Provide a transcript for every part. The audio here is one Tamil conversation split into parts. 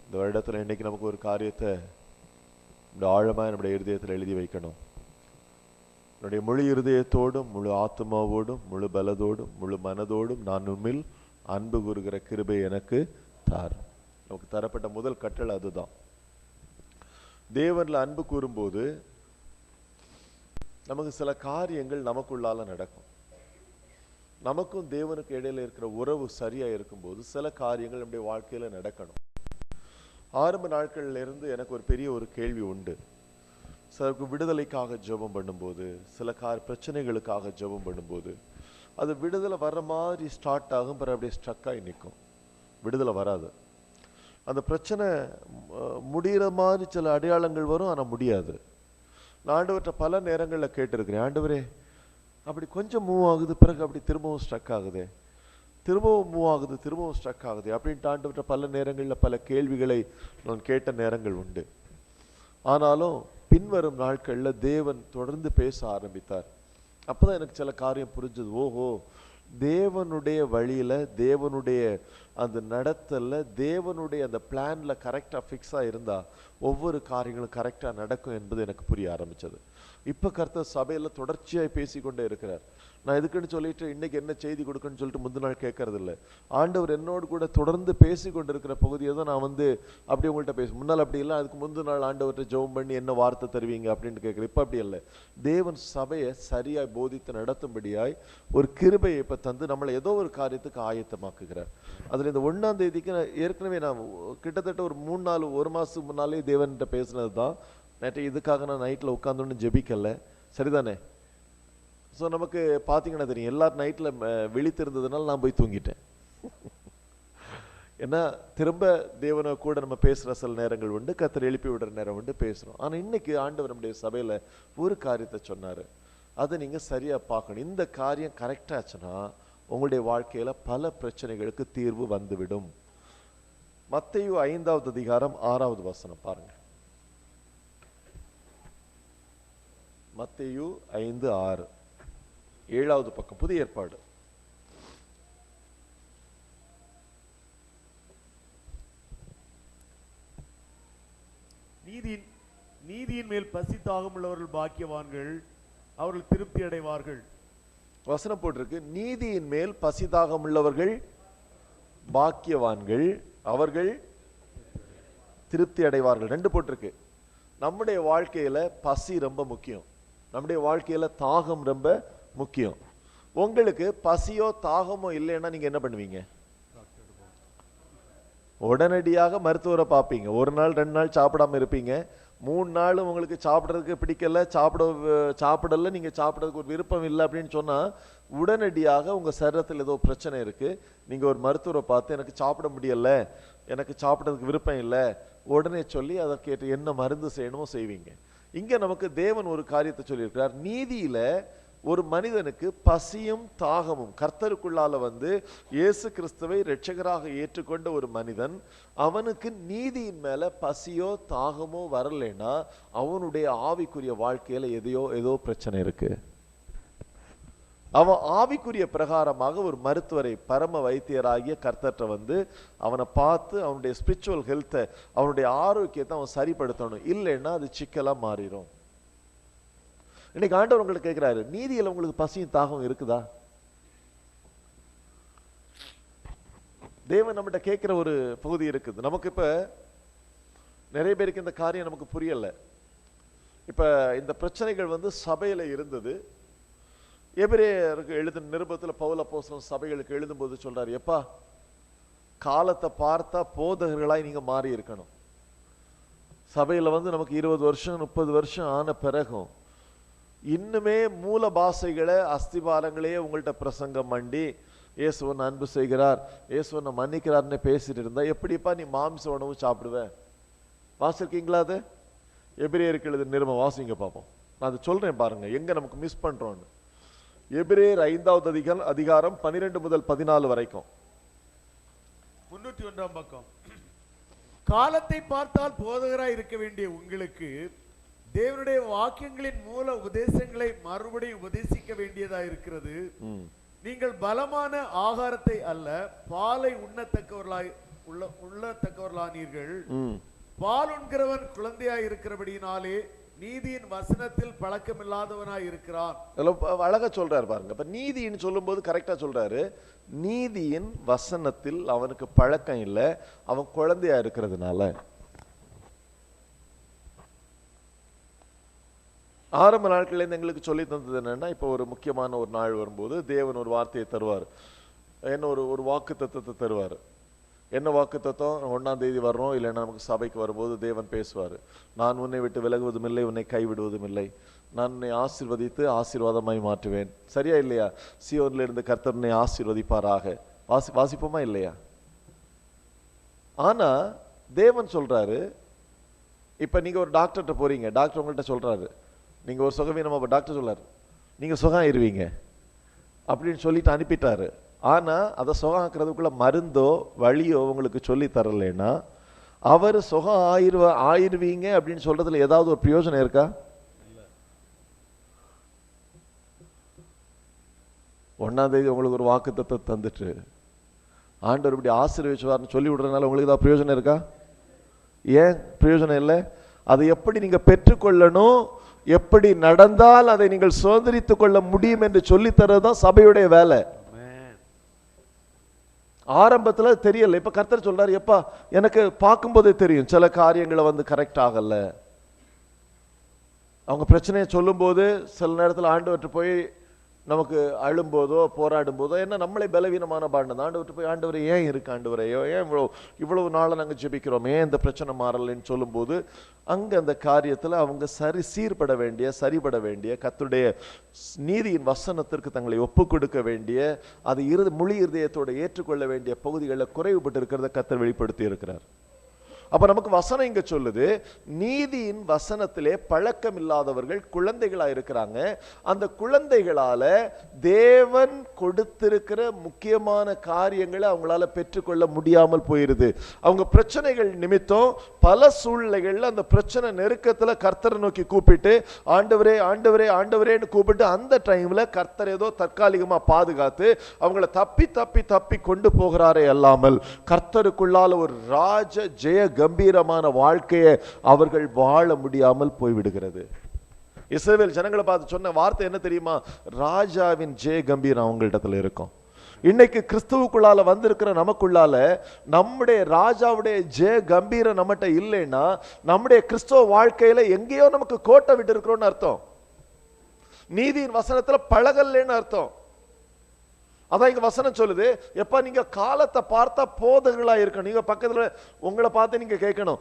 இந்த வருடத்துல இன்னைக்கு நமக்கு ஒரு காரியத்தை இந்த ஆழமா நம்முடைய இருதயத்தில் எழுதி வைக்கணும். என்னுடைய முழு இருதயத்தோடும் முழு ஆத்மாவோடும் முழு பலத்தோடும் முழு மனதோடும் நான் உம்மில் அன்பு கூறுகிற கிருபை எனக்கு தார். நமக்கு தரப்பட்ட முதல் கட்டளை அதுதான். தேவன்ல அன்பு கூறும்போது நமக்கு சில காரியங்கள் நமக்குள்ளால நடக்கும். நமக்கும் தேவனுக்கு இடையில இருக்கிற உறவு சரியா இருக்கும்போது சில காரியங்கள் நம்முடைய வாழ்க்கையில நடக்கணும். ஆரம்ப நாட்கள்ல இருந்து எனக்கு ஒரு பெரிய ஒரு கேள்வி உண்டு. சிலருக்கு விடுதலைக்காக ஜெபம் பண்ணும்போது, சில பிரச்சனைகளுக்காக ஜெபம் பண்ணும்போது அது விடுதலை வர்ற மாதிரி ஸ்டார்ட் ஆகும், பிறகு அப்படியே ஸ்ட்ரக் ஆகி நிற்கும், விடுதலை வராது. அந்த பிரச்சனை முடிகிற மாதிரி சில அடையாளங்கள் வரும், ஆனால் முடியாது. நான் ஆண்டவர்கிட்ட பல நேரங்களில் கேட்டிருக்கிறேன், ஆண்டவரே அப்படி கொஞ்சம் மூவ் ஆகுது, பிறகு அப்படி திரும்பவும் ஸ்ட்ரக் ஆகுது, திரும்பவும் மூவ் ஆகுது, திரும்பவும் ஸ்ட்ரக் ஆகுது அப்படின்ட்டு ஆண்டவர்கிட்ட பல நேரங்களில் பல கேள்விகளை நான் கேட்ட நேரங்கள் உண்டு. ஆனாலும் பின்வரும் நாட்களில் தேவன் தொடர்ந்து பேச ஆரம்பித்தார். அப்போதான் எனக்கு சில காரியம் புரிஞ்சது. ஓஹோ, தேவனுடைய வழியில, தேவனுடைய அந்த நடத்தல, தேவனுடைய அந்த பிளான்ல கரெக்டா ஃபிக்ஸா இருந்தா ஒவ்வொரு காரியங்களும் கரெக்டா நடக்கும் என்பது எனக்கு புரிய ஆரம்பிச்சது. இப்ப கர்த்தர் சபையில தொடர்ச்சியாய் பேசிக்கொண்டே இருக்கிறார். நான் எதுக்குன்னு சொல்லிட்டு இன்னைக்கு என்ன செய்தி கொடுக்கணும்னு சொல்லிட்டு முந்தின நாள் கேட்கறது இல்லை. ஆண்டவர் என்னோடு கூட தொடர்ந்து பேசி கொண்டிருக்கிற பகுதியை தான் நான் அப்படி உங்கள்கிட்ட பேச. முன்னால் அப்படி இல்லை, அதுக்கு முந்தின நாள் ஆண்டவர்கிட்ட ஜெபம் பண்ணி என்ன வார்த்தை தருவீங்க அப்படின்னு கேட்குறேன். இப்போ அப்படி இல்லை. தேவன் சபையை சரியாய் போதித்து நடத்தும்படியாய் ஒரு கிருபையை இப்ப தந்து நம்மளை ஏதோ ஒரு காரியத்துக்கு ஆயத்தமாக்குகிறார். அதுல இந்த 1ஆம் தேதிக்கு ஏற்கனவே நான் கிட்டத்தட்ட ஒரு 1 மாசத்துக்கு முன்னாலே தேவன்கிட்ட பேசினது தான். நேற்று இதுக்காக நான் நைட்ல உட்கார்ந்தோன்னு ஜெபிக்கல, சரிதானே? ஸோ நமக்கு பார்த்தீங்கன்னா தெரியும், எல்லாரும் நைட்ல விழித்திருந்ததுனால நான் போய் தூங்கிட்டேன். ஏன்னா திரும்ப தேவனை கூட நம்ம பேசுற சில நேரங்கள் உண்டு, கர்த்தர் எழுப்பி விடுற நேரம் உண்டு, பேசுறோம். ஆனா இன்னைக்கு ஆண்டவர் நம்முடைய சபையில ஒரு காரியத்தை சொன்னாரு, அதை நீங்க சரியா பார்க்கணும். இந்த காரியம் கரெக்டா ஆச்சுன்னா உங்களுடைய வாழ்க்கையில பல பிரச்சனைகளுக்கு தீர்வு வந்துவிடும். மத்தேயு 5ஆம் அதிகாரம் 6ஆவது வசனம் பாருங்க. மத்தேயு 5:6, 7ஆவது பக்கம், புதிய ஏற்பாடு. நீதியின் மேல் பசி தாகம் உள்ளவர்கள் பாக்கியவான்கள், அவர்கள் திருப்தி அடைவார்கள். வசனம் போட்டிருக்கு, நீதியின் மேல் பசி தாகம் உள்ளவர்கள் பாக்கியவான்கள், அவர்கள் திருப்தி அடைவார்கள். 2 போட்டிருக்கு. நம்முடைய வாழ்க்கையில பசி ரொம்ப முக்கியம், நம்முடைய வாழ்க்கையில தாகம் ரொம்ப முக்கியம். உங்களுக்கு பசியோ தாகமோ இல்லைன்னா நீங்க என்ன பண்ணுவீங்க? உடனடியாக மருத்துவரை பார்ப்பீங்க. 1 நாள் 2 நாள் சாப்பிடாம இருப்பீங்க, 3 நாள் உங்களுக்கு சாப்பிட்றதுக்கு பிடிக்கல, சாப்பிடல, நீங்க சாப்பிட்றதுக்கு ஒரு விருப்பம் இல்லை அப்படின்னு சொன்னா உடனடியாக உங்க சரீரத்தில் ஏதோ பிரச்சனை இருக்கு, நீங்க ஒரு மருத்துவரை பார்த்து எனக்கு சாப்பிட முடியல, எனக்கு சாப்பிட்றதுக்கு விருப்பம் இல்லை உடனே சொல்லி அதற்கு என்ன மருந்து செய்யணுமோ செய்வீங்க. இங்க நமக்கு தேவன் ஒரு காரியத்தை சொல்லியிருக்கிறார். நீதியில ஒரு மனிதனுக்கு பசியும் தாகமும், கர்த்தருக்குள்ளால இயேசு கிறிஸ்துவை இரட்சகராக ஏற்றுக்கொண்ட ஒரு மனிதன், அவனுக்கு நீதியின் மேல பசியோ தாகமோ வரலைன்னா அவனுடைய ஆவிக்குரிய வாழ்க்கையில ஏதோ பிரச்சனை இருக்கு. அவன் ஆவிக்குரிய பிரகாரமாக ஒரு மருத்துவரை, பரம வைத்தியராகிய கர்த்தர்ட்ட அவனை பார்த்து அவனுடைய ஸ்பிரிச்சுவல் ஹெல்த்தை, அவனுடைய ஆரோக்கியத்தை அவன் சரிப்படுத்தணும். இல்லைன்னா அது சிக்கலா மாறிடும். இன்னைக்கு ஆண்டவர் உங்களுக்கு கேட்கிறாரு, நீதியில உங்களுக்கு பசியும் தாகம் இருக்குதா? தேவன் நம்மகிட்ட கேட்கிற ஒரு பகுதி இருக்குது. நமக்கு இப்ப நிறைய பேருக்கு இந்த காரியம் நமக்கு புரியல. இப்ப இந்த பிரச்சனைகள் சபையில இருந்தது. எபிரேயருக்கு எழுதின நிருபத்துல பவுல் அப்போஸ்தலன் சபைகளுக்கு எழுதும் போது சொல்றாரு, எப்பா காலத்தை பார்த்தா போதகர்களாய் நீங்க மாறி இருக்கணும். சபையில நமக்கு 20 வருஷம் 30 வருஷம் ஆன பிறகும் இன்னுமே மூல பாஷைகளை, அஸ்திபாரங்களையே உங்கள்கிட்ட பிரசங்கம் பண்ணி இயேசுவன் அன்பு செய்கிறார், இயேசுவன் மன்னிக்கிறார்னு பேசிட்டு இருந்தா எப்படிப்பா நீ மாம்ச உணவு சாப்பிடுவ? வாசிருக்கீங்களா? அது எபிரேயருக்கு எழுதின நிருபம் வாசிங்க பார்ப்போம். நான் அதை சொல்றேன் பாருங்க எங்க நமக்கு மிஸ் பண்றோம்னு. எபிரேயர் 5ஆவது அதிகாரம் 12 முதல் 14 வரைக்கும், 301ஆம் பக்கம். காலத்தை பார்த்தால் போதகராய் இருக்க வேண்டிய உங்களுக்கு தேவனுடைய வாக்கியங்களின் மூல உபதேசங்களை மறுபடியும் உபதேசிக்க வேண்டியதா இருக்கிறது. நீங்கள் பலமான ஆகாரத்தை அல்ல பாலை உண்ணத்தக்கவர்களாய் உள்ளத்தக்கவர்களானீர்கள். பால் உண்கிறவன் குழந்தையாய் இருக்கிறபடியினாலே நீதியின் வசனத்தில் பழக்கமில்லாதவனாய் இருக்கிறான். அழகா சொல்றாரு பாருங்க. இப்ப நீதின்னு சொல்லும் போது கரெக்டா சொல்றாரு. நீதியின் வசனத்தில் அவனுக்கு பழக்கம் இல்லை, அவன் குழந்தையா இருக்கிறதுனால. ஆரம்ப நாட்கள்லேருந்து எங்களுக்கு சொல்லி தந்தது என்னன்னா, இப்போ ஒரு முக்கியமான ஒரு நாள் வரும்போது தேவன் ஒரு வார்த்தையை தருவார், என்ன ஒரு வாக்கு தத்துவத்தை தருவார். என்ன வாக்கு தத்துவம்? 1ஆம் தேதி வர்றோம், இல்லைன்னா நமக்கு சபைக்கு வரும்போது தேவன் பேசுவார். நான் உன்னை விட்டு விலகுவதும் இல்லை, உன்னை கைவிடுவதும் இல்லை, நான் உன்னை ஆசீர்வதித்து ஆசீர்வாதமாய் மாற்றுவேன். சரியா இல்லையா? சீயோனில் இருந்து கர்த்தர் உன்னை ஆசீர்வதிப்பாராக. வாசிப்போமா இல்லையா? ஆனா தேவன் சொல்றாரு, இப்ப நீங்க ஒரு டாக்டர்கிட்ட போறீங்க, டாக்டர் உங்கள்கிட்ட சொல்றாரு, நீங்க ஒரு சுகவீனமா, டாக்டர் சொல்றாரு நீங்க சுகம் ஆயிருவீங்க அப்படின்னு சொல்லிட்டு அனுப்பிட்டாரு. ஆனா அதை சுகம் ஆக்குறதுக்குள்ள மருந்தோ வழியோ உங்களுக்கு சொல்லி தரலைன்னா, அவர் சுகம் ஆயிருவீங்க அப்படின்னு சொல்றதுல ஏதாவது ஒரு பிரயோஜனம் இருக்கா? 1ஆம் தேதி உங்களுக்கு ஒரு வாக்கு தத்துவத்தை தந்துட்டு ஆண்டவர் இப்படி ஆசீர்வதிச்சுவார்னு சொல்லி விடுறதுனால உங்களுக்கு ஏதாவது பிரயோஜனம் இருக்கா? ஏன் பிரயோஜனம் இல்லை? அதை எப்படி நீங்க பெற்றுக்கொள்ளணும், எப்படி நடந்தால் அதை நீங்கள் சுதந்திரித்துக் கொள்ள முடியும் என்று சொல்லி தரதுதான் சபையுடைய வேலை. ஆரம்பத்துல தெரியல, இப்ப கர்த்தர் சொல்றாரு, எப்பா எனக்கு பார்க்கும்போதே தெரியும் சில காரியங்களை கரெக்ட் ஆகல. அவங்க பிரச்சனையை சொல்லும் போது சில நேரத்தில் ஆண்டவர்கிட்ட போய் நமக்கு அழும்போதோ போராடும் போதோ என்ன நம்மளே பலவீனமான பாண்டது ஆண்டவர்கிட்ட போய், ஆண்டவரை ஏன் இருக்கு ஆண்டவரை, ஏன் இவ்வளவு நாளை நாங்கள் ஜெபிக்கிறோம், ஏன் இந்த பிரச்சனை மாறலன்னு சொல்லும் போது அங்க அந்த காரியத்துல அவங்க சரிபட வேண்டிய கர்த்தருடைய நீதியின் வசனத்திற்கு தங்களை ஒப்பு கொடுக்க வேண்டிய, அது முழு இருதயத்தோட ஏற்றுக்கொள்ள வேண்டிய பகுதிகளில் குறைவுபட்டு இருக்கிறத கர்த்தர் வெளிப்படுத்தி இருக்கிறார். அப்ப நமக்கு வசனம் இங்க சொல்லுது, நீதியின் வசனத்திலே பழக்கம் இல்லாதவர்கள் குழந்தைகளா இருக்கிறாங்க. அந்த குழந்தைகளால தேவன் கொடுத்திருக்கிற முக்கியமான காரியங்களை அவங்களால பெற்றுக்கொள்ள முடியாமல் போயிருது. அவங்க பிரச்சனைகள் நிமித்தம் பல சூழ்நிலைகள்ல அந்த பிரச்சனை நெருக்கத்துல கர்த்தரை நோக்கி கூப்பிட்டு, ஆண்டவரே ஆண்டவரே ஆண்டவரேன்னு கூப்பிட்டு, அந்த டைம்ல கர்த்தர் ஏதோ தற்காலிகமா பாதுகாத்து அவங்கள தப்பி தப்பி தப்பி கொண்டு போகிறாரே அல்லாமல் கர்த்தருக்குள்ளால ஒரு ராஜ ஜெய கம்பீரமான வாழ்க்கையை அவர்கள் வாழ முடியாமல் போய்விடுகிறது. இஸ்ரவேல் ஜனங்களை பார்த்து சொன்ன வார்த்தை என்ன தெரியுமா? ராஜாவின் ஜெய கம்பீரம் அவங்களிடத்துல இருக்கும். இன்னைக்கு கிறிஸ்துவுக்குள்ளால வந்திருக்கிற நமக்குள்ளால நம்முடைய ராஜாவுடைய ஜெய கம்பீரம் நம்மகிட்ட இல்லைன்னா, நம்முடைய கிறிஸ்துவ வாழ்க்கையில எங்கேயோ நமக்கு கோட்டை விட்டு இருக்கிறோம்னு அர்த்தம். நீதியின் வசனத்துல பழகல்லேன்னு அர்த்தம். அதான் இங்க வசனம் சொல்லுது, எப்ப நீங்க காலத்தை பார்த்தா போதகங்களா இருக்கணும். நீங்க பக்கத்துல உங்களை பார்த்து நீங்க கேட்கணும்,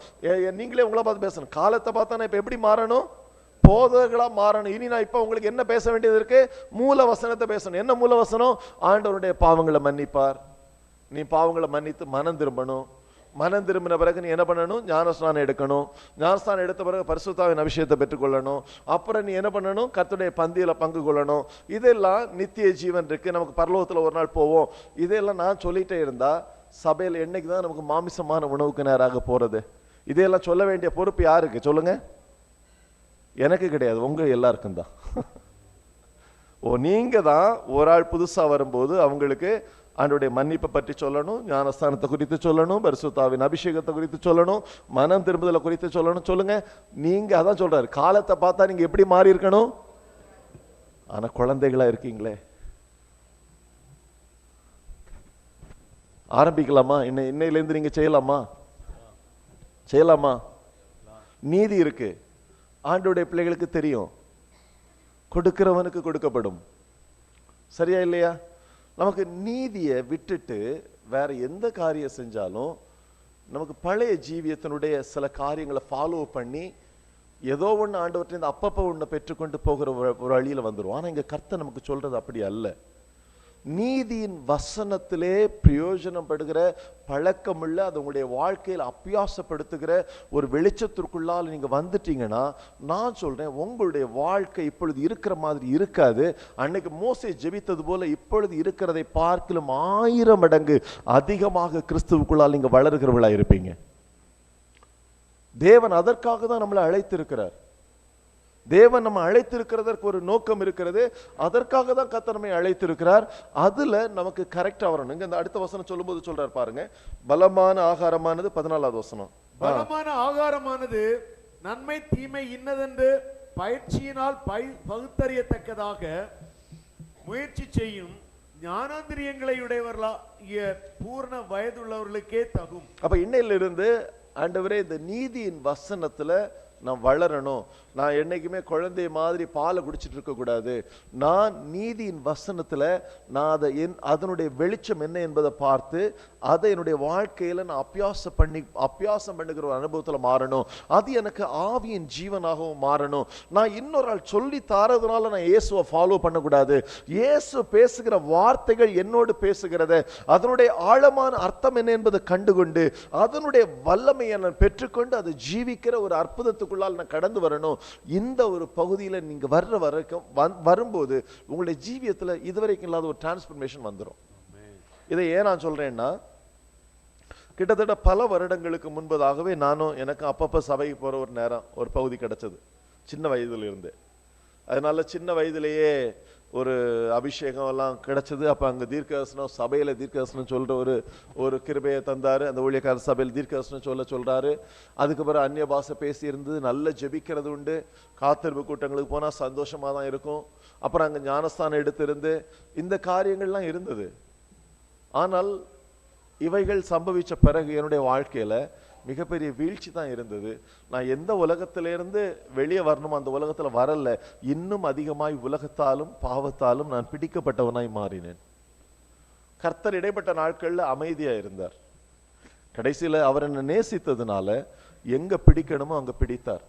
நீங்களே உங்களை பார்த்து பேசணும், காலத்தை பார்த்தா நான் இப்ப எப்படி மாறணும்? போதகங்களா மாறணும். இனி நான் இப்ப உங்களுக்கு என்ன பேச வேண்டியது இருக்கு? மூல வசனத்தை பேசணும். என்ன மூல வசனம்? ஆண்டவருடைய பாவங்களை மன்னிப்பார், நீ பாவங்களை மன்னித்து மனம் திரும்பணும். மனம் திரும்பின பிறகு நீ என்ன பண்ணணும்? ஞானஸ்நானம் எடுக்கணும். ஞானஸ்நானம் எடுத்த பிறகு பரிசுத்தாவின் அபிஷேகத்தை பெற்றுக்கொள்ளணும். அப்புறம் நீ என்ன பண்ணணும்? கர்த்தருடைய பந்தியில பங்கு கொள்ளணும். இதெல்லாம் நித்திய ஜீவன் இருக்கு, நமக்கு பரலோகத்துல ஒரு நாள் போவோம். இதெல்லாம் நான் சொல்லிட்டே இருந்தா சபையில் என்னைக்கு தான் நமக்கு மாமிசமான உணவுக்கு நேராக போறது? இதையெல்லாம் சொல்ல வேண்டிய பொறுப்பு யாருக்கு சொல்லுங்க? எனக்கு கிடையாது, உங்க எல்லாருக்கும் தான். நீங்க தான் ஒரு ஆள் புதுசா வரும்போது அவங்களுக்கு ஆண்டவருடைய மன்னிப்பை பற்றி சொல்லணும், ஞானஸ்தானத்தை குறித்து சொல்லணும், பரிசுத்தாவின் அபிஷேகத்தை குறித்து சொல்லணும், மனம் திரும்புதலை குறித்து சொல்லணும். சொல்லுங்க, நீங்க அதான் சொல்றாரு, காலத்தை பார்த்தா நீங்க எப்படி மாறி இருக்கணும்? ஆனா குழந்தைகளா இருக்கீங்களே. ஆரம்பிக்கலாமா? இன்னையிலேருந்து நீங்க செய்யலாமா? நீதி இருக்கு, ஆண்டவருடைய பிள்ளைகளுக்கு தெரியும், கொடுக்கிறவனுக்கு கொடுக்கப்படும். சரியா இல்லையா? நமக்கு நீதியை விட்டுட்டு வேற எந்த காரியம் செஞ்சாலும் நமக்கு பழைய ஜீவியத்தினுடைய சில காரியங்களை ஃபாலோ பண்ணி ஏதோ ஒன்று ஆண்டவற்றிலிருந்து அப்பப்போ ஒன்று பெற்றுக்கொண்டு போகிற ஒரு வழியில வந்துடும். ஆனா இங்க கர்த்தர் நமக்கு சொல்றது அப்படி அல்ல. நீதியின் வசனத்திலே பிரயோஜனப்படுகிற பழக்கமுள்ள, அது உங்களுடைய வாழ்க்கையில் அபியாசப்படுத்துகிற ஒரு வெளிச்சத்திற்குள்ளால் நீங்க வந்துட்டீங்கன்னா, நான் சொல்றேன், உங்களுடைய வாழ்க்கை இப்பொழுது இருக்கிற மாதிரி இருக்காது. அன்னைக்கு மோசே ஜெபித்தது போல இப்பொழுது இருக்கிறதை பார்க்கலும் 1000 மடங்கு அதிகமாக கிறிஸ்துவுக்குள்ளால் நீங்க வளர்கிறவர்களா இருப்பீங்க. தேவன் அதற்காக தான் நம்மளை அழைத்திருக்கிறார். தேவன் நம்ம அழைத்திருக்கிறதற்கு ஒரு நோக்கம் இருக்கிறது. அதற்காக தான் கர்த்தர் நம்மை அழைத்திருக்கிறார். அதுல நமக்கு கரெக்டா வரணும். இங்க இந்த அடுத்த வசனம் சொல்லும்போது சொல்றாரு பாருங்க, பலமான ஆகாரமானது 14வது வசனம். பலமான ஆகாரமானது நன்மை தீமை இன்னதென்று பயிற்சியினால் பகுத்தறியத்தக்கதாக முயற்சி செய்யும் ஞானாந்திரியங்களை உடையவர்களாகிய பூர்ண வயதுள்ளவர்களுக்கே தகும். அப்ப இன்னையிலிருந்து ஆண்டவரே இந்த நீதியின் வசனத்துல நான் வளரணும். நான் என்னைக்குமே குழந்தை மாதிரி பாலை குடிச்சிட்டு இருக்க கூடாது. நான் நீதியின் வசனத்துல நான் அதனுடைய வெளிச்சம் என்ன என்பதை பார்த்து அதை என்னுடைய வாழ்க்கையில நான் அபியாசம் பண்ணுகிற ஒரு அனுபவத்துல மாறணும். அது எனக்கு ஆவியின் ஜீவனாகவும் மாறணும். நான் இன்னொரு ஆள் சொல்லி தாரதுனால நான் இயேசுவை ஃபாலோ பண்ணக்கூடாது. இயேசு பேசுகிற வார்த்தைகள் என்னோடு பேசுகிறத அதனுடைய ஆழமான அர்த்தம் என்ன என்பதை கண்டுகொண்டு அதனுடைய வல்லமையை நான் பெற்றுக்கொண்டு அதை ஜீவிக்கிற ஒரு அற்புதத்துக்குள்ளால் நான் கடந்து வரணும். இந்த ஒரு பகுதியில நீங்க வரும்போது உங்களுடைய ஜீவியத்துல இதுவரைக்கும் இல்லாத ஒரு டிரான்ஸ்ஃபர்மேஷன் வந்துடும். இதை ஏன் நான் சொல்றேன்னா, கிட்டத்தட்ட பல வருடங்களுக்கு முன்பதாகவே நானும் எனக்கு அப்பப்ப சபைக்கு போற ஒரு நேரம் ஒரு பகுதி கிடைச்சது சின்ன வயதுல இருந்து. அதனால சின்ன வயதிலேயே ஒரு அபிஷேகம் எல்லாம் கிடைச்சது. அப்ப அங்க தீர்க்கதரிசனம், சபையில தீர்க்கதரிசனம் சொல்ற ஒரு கிருபையை தந்தாரு. அந்த ஊழியக்கார சபையில் தீர்க்கதரிசனம் சொல்றாரு. அதுக்கு பிறகு அந்நிய பாஷை பேசி இருந்து நல்ல ஜெபிக்கிறது உண்டு. காத்திருப்பு கூட்டங்களுக்கு போனா சந்தோஷமா தான் இருக்கும். அப்புறம் அங்க ஞானஸ்தானம் எடுத்திருந்து இந்த காரியங்கள்லாம் இருந்தது. ஆனால் இவைகள் சம்பவிச்ச பிறகு என்னுடைய வாழ்க்கையில மிகப்பெரிய வீழ்ச்சி தான் இருந்தது. நான் எந்த உலகத்திலிருந்து வெளியே வரணும் அந்த உலகத்துல வரல. இன்னும் அதிகமாய் உலகத்தாலும் பாவத்தாலும் நான் பிடிக்கப்பட்டவனாய் மாறினேன். கர்த்தர் இடைப்பட்ட நாட்கள்ல அமைதியா இருந்தார். கடைசியில அவர் என்னை நேசித்ததுனால எங்க பிடிக்கணுமோ அங்க பிடித்தார்.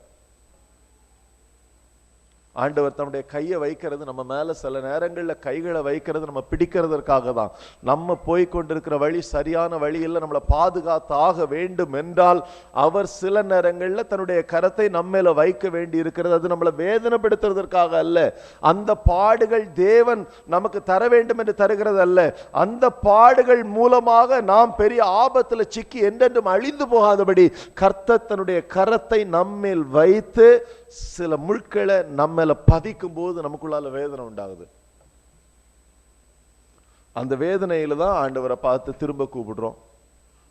ஆண்டவர் தம்முடைய கையை வைக்கிறது நம்ம மேல, சில நேரங்கள்ல கைகளை வைக்கிறது நம்ம பிடிக்கிறதற்காக தான். நம்ம போய் கொண்டிருக்கிற வழி சரியான வழி இல்லை, நம்மளை பாதுகாத்தாக வேண்டும் என்றால் அவர் சில நேரங்கள்ல தன்னுடைய கரத்தை நம்ம மேல வைக்க வேண்டி இருக்கிறது. அது நம்மளை வேதனைப்படுத்துறதற்காக அல்ல. அந்த பாடுகள் தேவன் நமக்கு தர வேண்டும் என்று தருகிறது அல்ல. அந்த பாடுகள் மூலமாக நாம் பெரிய ஆபத்துல சிக்கி என்றென்றும் அழிந்து போகாதபடி கர்த்தர் தன்னுடைய கரத்தை நம்மேல் வைத்து சில முட்களை நம்ம பதிக்கும் போது நமக்குள்ளால வேதனை உண்டாகுது. அந்த வேதனையில தான் ஆண்டவரை பார்த்து திரும்ப கூப்பிடுறோம்.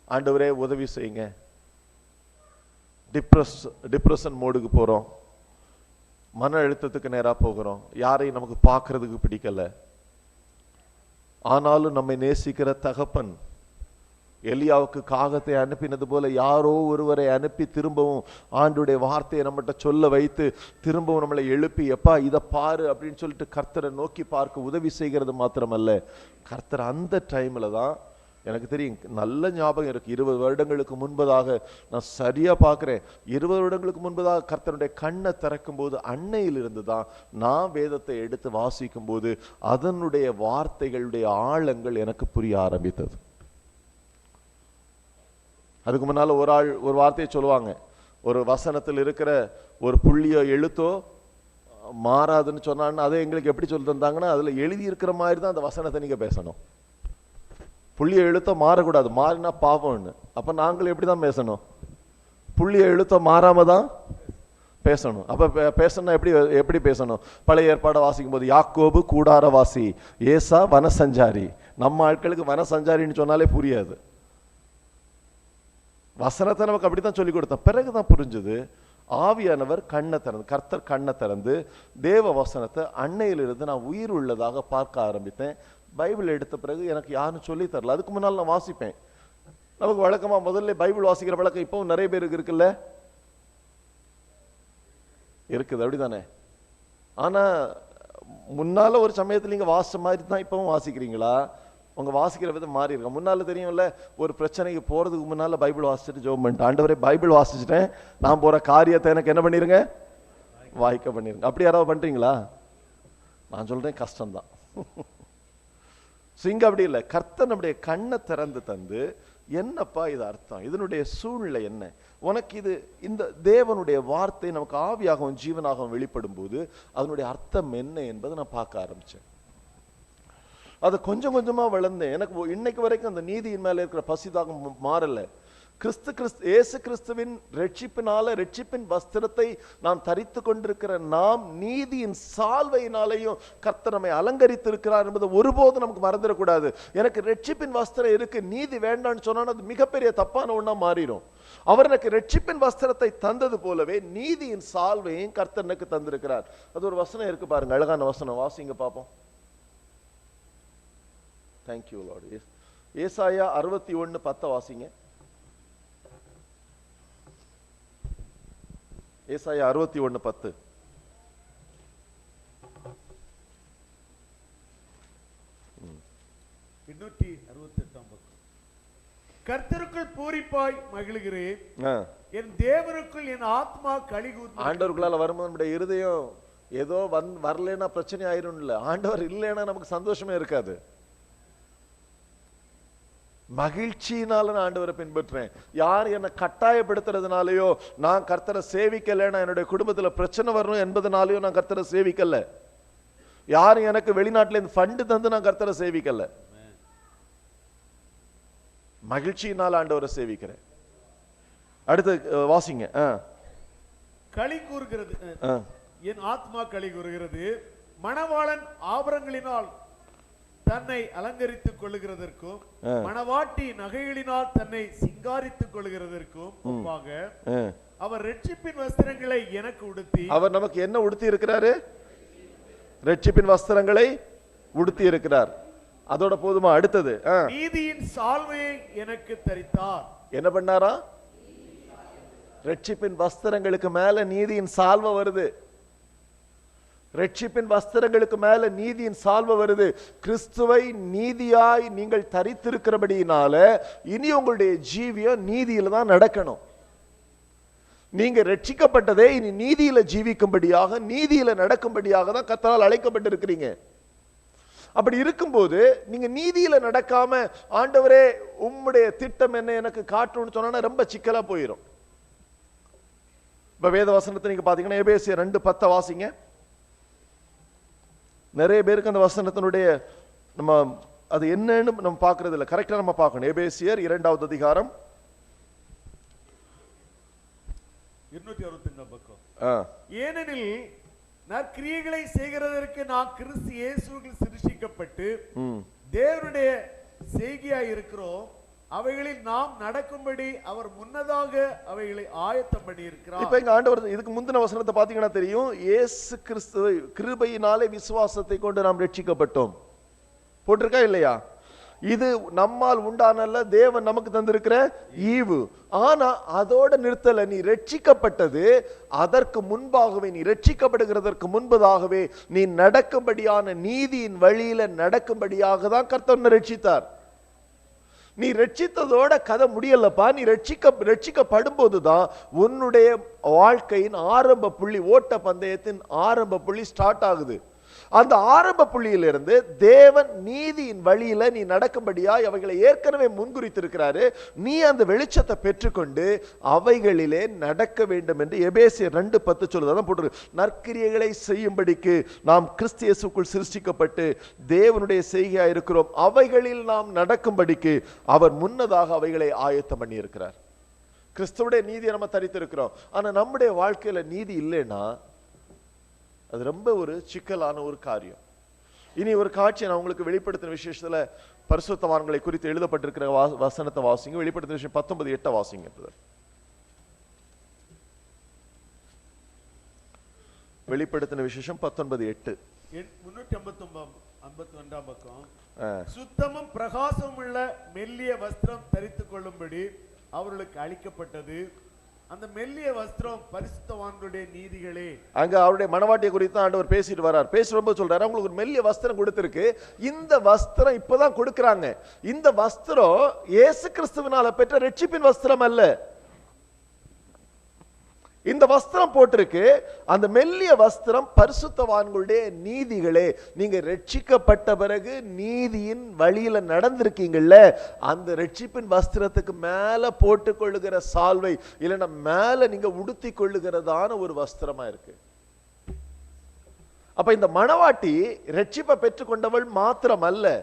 ஆண்டவரே உதவி செய்யுங்க. டிப்ரெஷன் மோடுக்கு போறோம், மன அழுத்தத்துக்கு நேரா போகிறோம். யாரையும் நமக்கு பார்க்கறதுக்கு பிடிக்கல. ஆனாலும் நம்மை நேசிக்கிற தகப்பன் எலியாவுக்கு காகத்தை அனுப்பினது போல யாரோ ஒருவரை அனுப்பி திரும்பவும் ஆண்டுடைய வார்த்தையை நம்மகிட்ட சொல்ல வைத்து திரும்பவும் நம்மளை எழுப்பி எப்பா இதை பாரு அப்படின்னு சொல்லிட்டு கர்த்தரை நோக்கி பார்க்க உதவி செய்கிறது மாத்திரமல்ல, கர்த்தர் அந்த டைம்ல தான் எனக்கு தெரியும், நல்ல ஞாபகம் இருக்கு. 20 வருடங்களுக்கு முன்பதாக நான் சரியா பார்க்கிறேன். 20 வருடங்களுக்கு முன்பதாக கர்த்தருடைய கண்ணை திறக்கும் போது அன்னையிலிருந்து தான் நான் வேதத்தை எடுத்து வாசிக்கும் போது அதனுடைய வார்த்தைகளுடைய ஆழங்கள் எனக்கு புரிய ஆரம்பித்தது. அதுக்கு முன்னால ஒரு வார்த்தையை சொல்லுவாங்க, ஒரு வசனத்தில் இருக்கிற ஒரு புள்ளியோ எழுத்தோ மாறாதுன்னு சொன்னான்னு அதை எங்களுக்கு எப்படி சொல்லி தந்தாங்கன்னா, அதுல எழுதி இருக்கிற மாதிரி தான் அந்த வசனத்தை நீங்க பேசணும். புள்ளிய எழுத்தோ மாறக்கூடாது, மாறினா பாவம்னு. அப்ப நாங்கள் எப்படிதான் பேசணும்? புள்ளிய எழுத்தோ மாறாம தான் பேசணும். அப்ப பேசணும் எப்படி பேசணும்? பழைய ஏற்பாடை வாசிக்கும் போது யாக்கோபு கூடாரவாசி, ஏசா வனசஞ்சாரி. நம்ம ஆட்களுக்கு வனசஞ்சாரின்னு சொன்னாலே புரியாது. வசனத்தை நமக்கு அப்படித்தான் சொல்லி கொடுத்த பிறகுதான் புரிஞ்சது. ஆவியானவர் கண்ணை திறந்து, கர்த்தர் கண்ணை திறந்து தேவ வசனத்தை அன்னையிலிருந்து நான் உயிர் உள்ளதாக பார்க்க ஆரம்பித்தேன். பைபிள் எடுத்த பிறகு எனக்கு யாரும் சொல்லி தரல. அதுக்கு முன்னால் நான் வாசிப்பேன். நமக்கு வழக்கமா முதல்ல பைபிள் வாசிக்கிற வழக்கம் இப்பவும் நிறைய பேருக்கு இருக்குல்ல, இருக்குது அப்படிதானே? ஆனா முன்னால ஒரு சமயத்துல நீங்க வாசிச்ச மாதிரி தான் இப்பவும் வாசிக்கிறீங்களா? உங்க வாசிக்கிற விதம் மாறி இருக்கு. முன்னால தெரியும்ல, ஒரு பிரச்சனைக்கு போறதுக்கு முன்னால பைபிள் வாசிச்சுட்டு ஜெபம் பண்ணிட்டு, ஆண்டவரே பைபிள் வாசிச்சுட்டேன், நான் போற காரியத்தை எனக்கு என்ன பண்ணிருங்க, வாய்க்க பண்ணிருங்க. அப்படி யாராவது பண்றீங்களா? நான் சொல்றேன் கஷ்டம்தான். இங்க அப்படி இல்லை. கர்த்தர் நம்முடைய கண்ணை திறந்து தந்து என்னப்பா இது அர்த்தம், இதனுடைய சூழ்நிலை என்ன, உனக்கு இது இந்த தேவனுடைய வார்த்தை நமக்கு ஆவியாகவும் ஜீவனாகவும் வெளிப்படும் போது அதனுடைய அர்த்தம் என்ன என்பதை நான் பார்க்க ஆரம்பிச்சேன். அதை கொஞ்சம் கொஞ்சமா வளர்ந்தேன். எனக்கு இன்னைக்கு வரைக்கும் அந்த நீதியின் மேல இருக்கிற பசிதாகம் மாறல. இயேசு கிறிஸ்துவின் ரட்சிப்பினால ரட்சிப்பின் வஸ்திரத்தை நாம் தரித்து கொண்டிருக்கிற நாம் நீதியின் சால்வையினாலேயும் கர்த்தர் நம்மை அலங்கரித்து இருக்கிறார் என்பதை ஒருபோதும் நமக்கு மறந்துடக்கூடாது. எனக்கு ரட்சிப்பின் வஸ்திரம் இருக்கு, நீதி வேண்டான்னு சொன்னா அது மிகப்பெரிய தப்பான ஒண்ணா மாறிடும். அவர் எனக்கு ரட்சிப்பின் வஸ்திரத்தை தந்தது போலவே நீதியின் சால்வையும் கர்த்தர் எனக்கு தந்திருக்கிறார். அது ஒரு வசனம் இருக்கு பாருங்க, அழகான வசனம், வாசிங்க பாப்போம். Thank you Lord. ஏசாயா 61:10 வாசிங்க. ஏசாயா 61:10. கர்த்தருக்குள் பூரிப்பாய் மகிழுகிறேன், என் தேவனுக்குள் என் ஆத்மா களி கூர்ந்து. ஆண்டவருக்குள்ளால வரும்போது நம்முடைய இருதயம் ஏதோ வரலன்னா பிரச்சனை ஆயிரும் இல்ல, ஆண்டவர் இல்லைன்னா நமக்கு சந்தோஷமே இருக்காது. மகிழ்ச்சியினால நான் ஆண்டவரை பின்பற்றேன். யார் என்னை கட்டாயப்படுத்துறதுனாலயோ, நான் கர்த்தரை சேவிக்கலைன்னா என்னுடைய குடும்பத்துல பிரச்சனை வரணும் என்பதனாலயோ நான் கர்த்தரை சேவிக்கல. யாரும் எனக்கு வெளிநாட்டுல இருந்து ஃபண்டு தந்து நான் கர்த்தரை சேவிக்கல. மகிழ்ச்சியினால் ஆண்டவரை சேவிக்கிறேன். அடுத்து வாசிங்க. களி கூறுகிறது, என் ஆத்மா களி கூறுகிறது. மணவாளன் ஆபரணங்களினால் தன்னை அலங்கரித்துக் கொள்ளுகிறதற்கும் மணவாட்டி நகைகளினால் தன்னை சிங்காரித்துக் கொள்ளுகிறதற்கும் ஒப்பாக அவர் ரட்சிப்பின் வஸ்திரங்களை எனக்கு உடுத்தி. அவர் நமக்கு என்ன உடுத்தி இருக்கிறாரு? ரட்சிப்பின் வஸ்திரங்களை உடுத்தி இருக்கிறார். அதோட போதுமா? அடுத்தது நீதியின் சால்வையை எனக்கு தரித்தார். என்ன பண்ணாரா? ரட்சிப்பின் வஸ்திரங்களுக்கு மேல நீதியின் சால்வை வருது. ரட்சிப்பின் வஸ்திரங்களுக்கு மேல நீதியின் சால்வை வருது. கிறிஸ்துவை நீதியாய் நீங்கள் தரித்திருக்கிறபடியினால இனி உங்களுடைய ஜீவியம் நீதியில தான் நடக்கணும். நீங்க ரட்சிக்கப்பட்டதே இனி நீதியில ஜீவிக்கும்படியாக, நீதியில நடக்கும்படியாக தான் கர்த்தரால் அழைக்கப்பட்டிருக்கிறீங்க. அப்படி இருக்கும்போது நீங்க நீதியில நடக்காம ஆண்டவரே உம்முடைய திட்டம் என்ன எனக்கு காட்டணும்னு சொன்னா ரொம்ப சிக்கலா போயிடும். இப்ப வேத வசனத்தை நீங்க பாத்தீங்கன்னா எபேசியர் 2:10 வாசிங்க. நிறைய பேருக்கு அந்த வசனத்தினுடைய நம்ம அது என்னன்னு நம்ம பார்க்கறது இல்லை, கரெக்டா நம்ம பார்க்கணும். எபேசியர் 2வது அதிகாரம் 265 பக்கம். ஏனெனில் நற்கிரியைகளை செய்கிறதற்கு நாம் கிறிஸ்து இயேசுவில் சிருஷ்டிக்கப்பட்டு தேவனுடைய செய்கையாய் இருக்கிறோம். அவைகளில் நாம் நடக்கும்படி அவர் முன்னதாக அவைகளை ஆயத்தம் பண்ணி இருக்கிறார். இப்ப எங்க ஆண்டவர் இதுக்கு முந்தின வசனத்தை பாத்தீங்கன்னா தெரியும். இயேசு கிறிஸ்துவை கிருபையினாலே விசுவாசத்தை கொண்டு நாம் ரட்சிக்கப்பட்டோம் போட்டிருக்கா இல்லையா? இது நம்மால் உண்டானல்ல, தேவன் நமக்கு தந்திருக்கிற ஈவு. ஆனா அதோட நிறுத்தல. நீ ரட்சிக்கப்பட்டது அதற்கு முன்பாகவே, நீ ரட்சிக்கப்படுகிறதற்கு முன்பதாகவே நீ நடக்கும்படியான நீதியின் வழியில நடக்கும்படியாக தான் கர்த்தர் ரட்சித்தார். நீ ரட்சித்ததோட கதை முடியலப்பா. நீ ரட்சிக்கப்படும் போதுதான் உன்னுடைய வாழ்க்கையின் ஆரம்ப புள்ளி, ஓட்ட பந்தயத்தின் ஆரம்ப புள்ளி ஸ்டார்ட் ஆகுது. அந்த ஆரம்ப புள்ளியிலிருந்து தேவன் நீதியின் வழியில நீ நடக்கும்படியாய் அவைகளை ஏற்கனவே முன்குறித்திருக்கிறாரு. நீ அந்த வெளிச்சத்தை பெற்றுக்கொண்டு அவைகளிலே நடக்க வேண்டும் என்று எபேசியர் 2:10 சொல்லுதான் போட்டிருக்கு. நற்கிரியைகளை செய்யும்படிக்கு நாம் கிறிஸ்து இயேசுக்குள் சிருஷ்டிக்கப்பட்டு தேவனுடைய செய்கையா இருக்கிறோம். அவைகளில் நாம் நடக்கும்படிக்கு அவர் முன்னதாக அவைகளை ஆயத்தம் பண்ணி இருக்கிறார். கிறிஸ்துவுடைய நீதியை நம்ம தரித்திருக்கிறோம். ஆனா நம்முடைய வாழ்க்கையில நீதி இல்லைன்னா அது ரொம்ப ஒரு சிக்கலான ஒரு காரியம். இனி ஒரு காட்சியை நான் உங்களுக்கு வெளிப்படுத்தின விசேஷத்துல பரிசுத்தவான்களை குறித்து எழுதப்பட்டிருக்கிற வசனத்தை வாசிங்க. வெளிப்படுத்தின விசேஷம் 19:8 வாசிங்க. வெளிப்படுத்தின விசேஷம் 19:8 352 பக்கம். சுத்தமும் பிரகாசமும் உள்ள மெல்லிய வஸ்திரம் தரித்துக் கொள்ளும்படி அவர்களுக்கு அளிக்கப்பட்டது. அந்த மெல்லிய வஸ்திரம் பரிசுத்தவான்களுடைய நீதிகளே. அங்க அவருடைய மனவாட்டியை குறித்து ஆண்டவர் பேசிட்டு வர்றார். பேசுறப்ப சொல்றாரு, உங்களுக்கு ஒரு மெல்லிய வஸ்திரம் கொடுத்திருக்கு. இந்த வஸ்திரம் இப்பதான் கொடுக்கறாங்க. இந்த வஸ்திரம் இயேசு கிறிஸ்துவினால பெற்ற ரட்சிப்பின் வஸ்திரம் அல்ல. இந்த வஸ்திரம் போட்டிருக்கு. அந்த மெல்லிய வஸ்திரம் பரிசுத்தவான்களுடைய நீதிகளே. நீங்க ரட்சிக்கப்பட்ட பிறகு நீதியின் வழியில நடந்திருக்கீங்கல்ல, அந்த ரட்சிப்பின் வஸ்திரத்துக்கு மேல போட்டுக் கொள்ளுகிற சால்வை, இல்லைன்னா மேல நீங்க உடுத்தி கொள்ளுகிறதான ஒரு வஸ்திரமா இருக்கு. அப்ப இந்த மணவாட்டி ரட்சிப்பை பெற்றுக்கொண்டவள் மாத்திரம் அல்ல,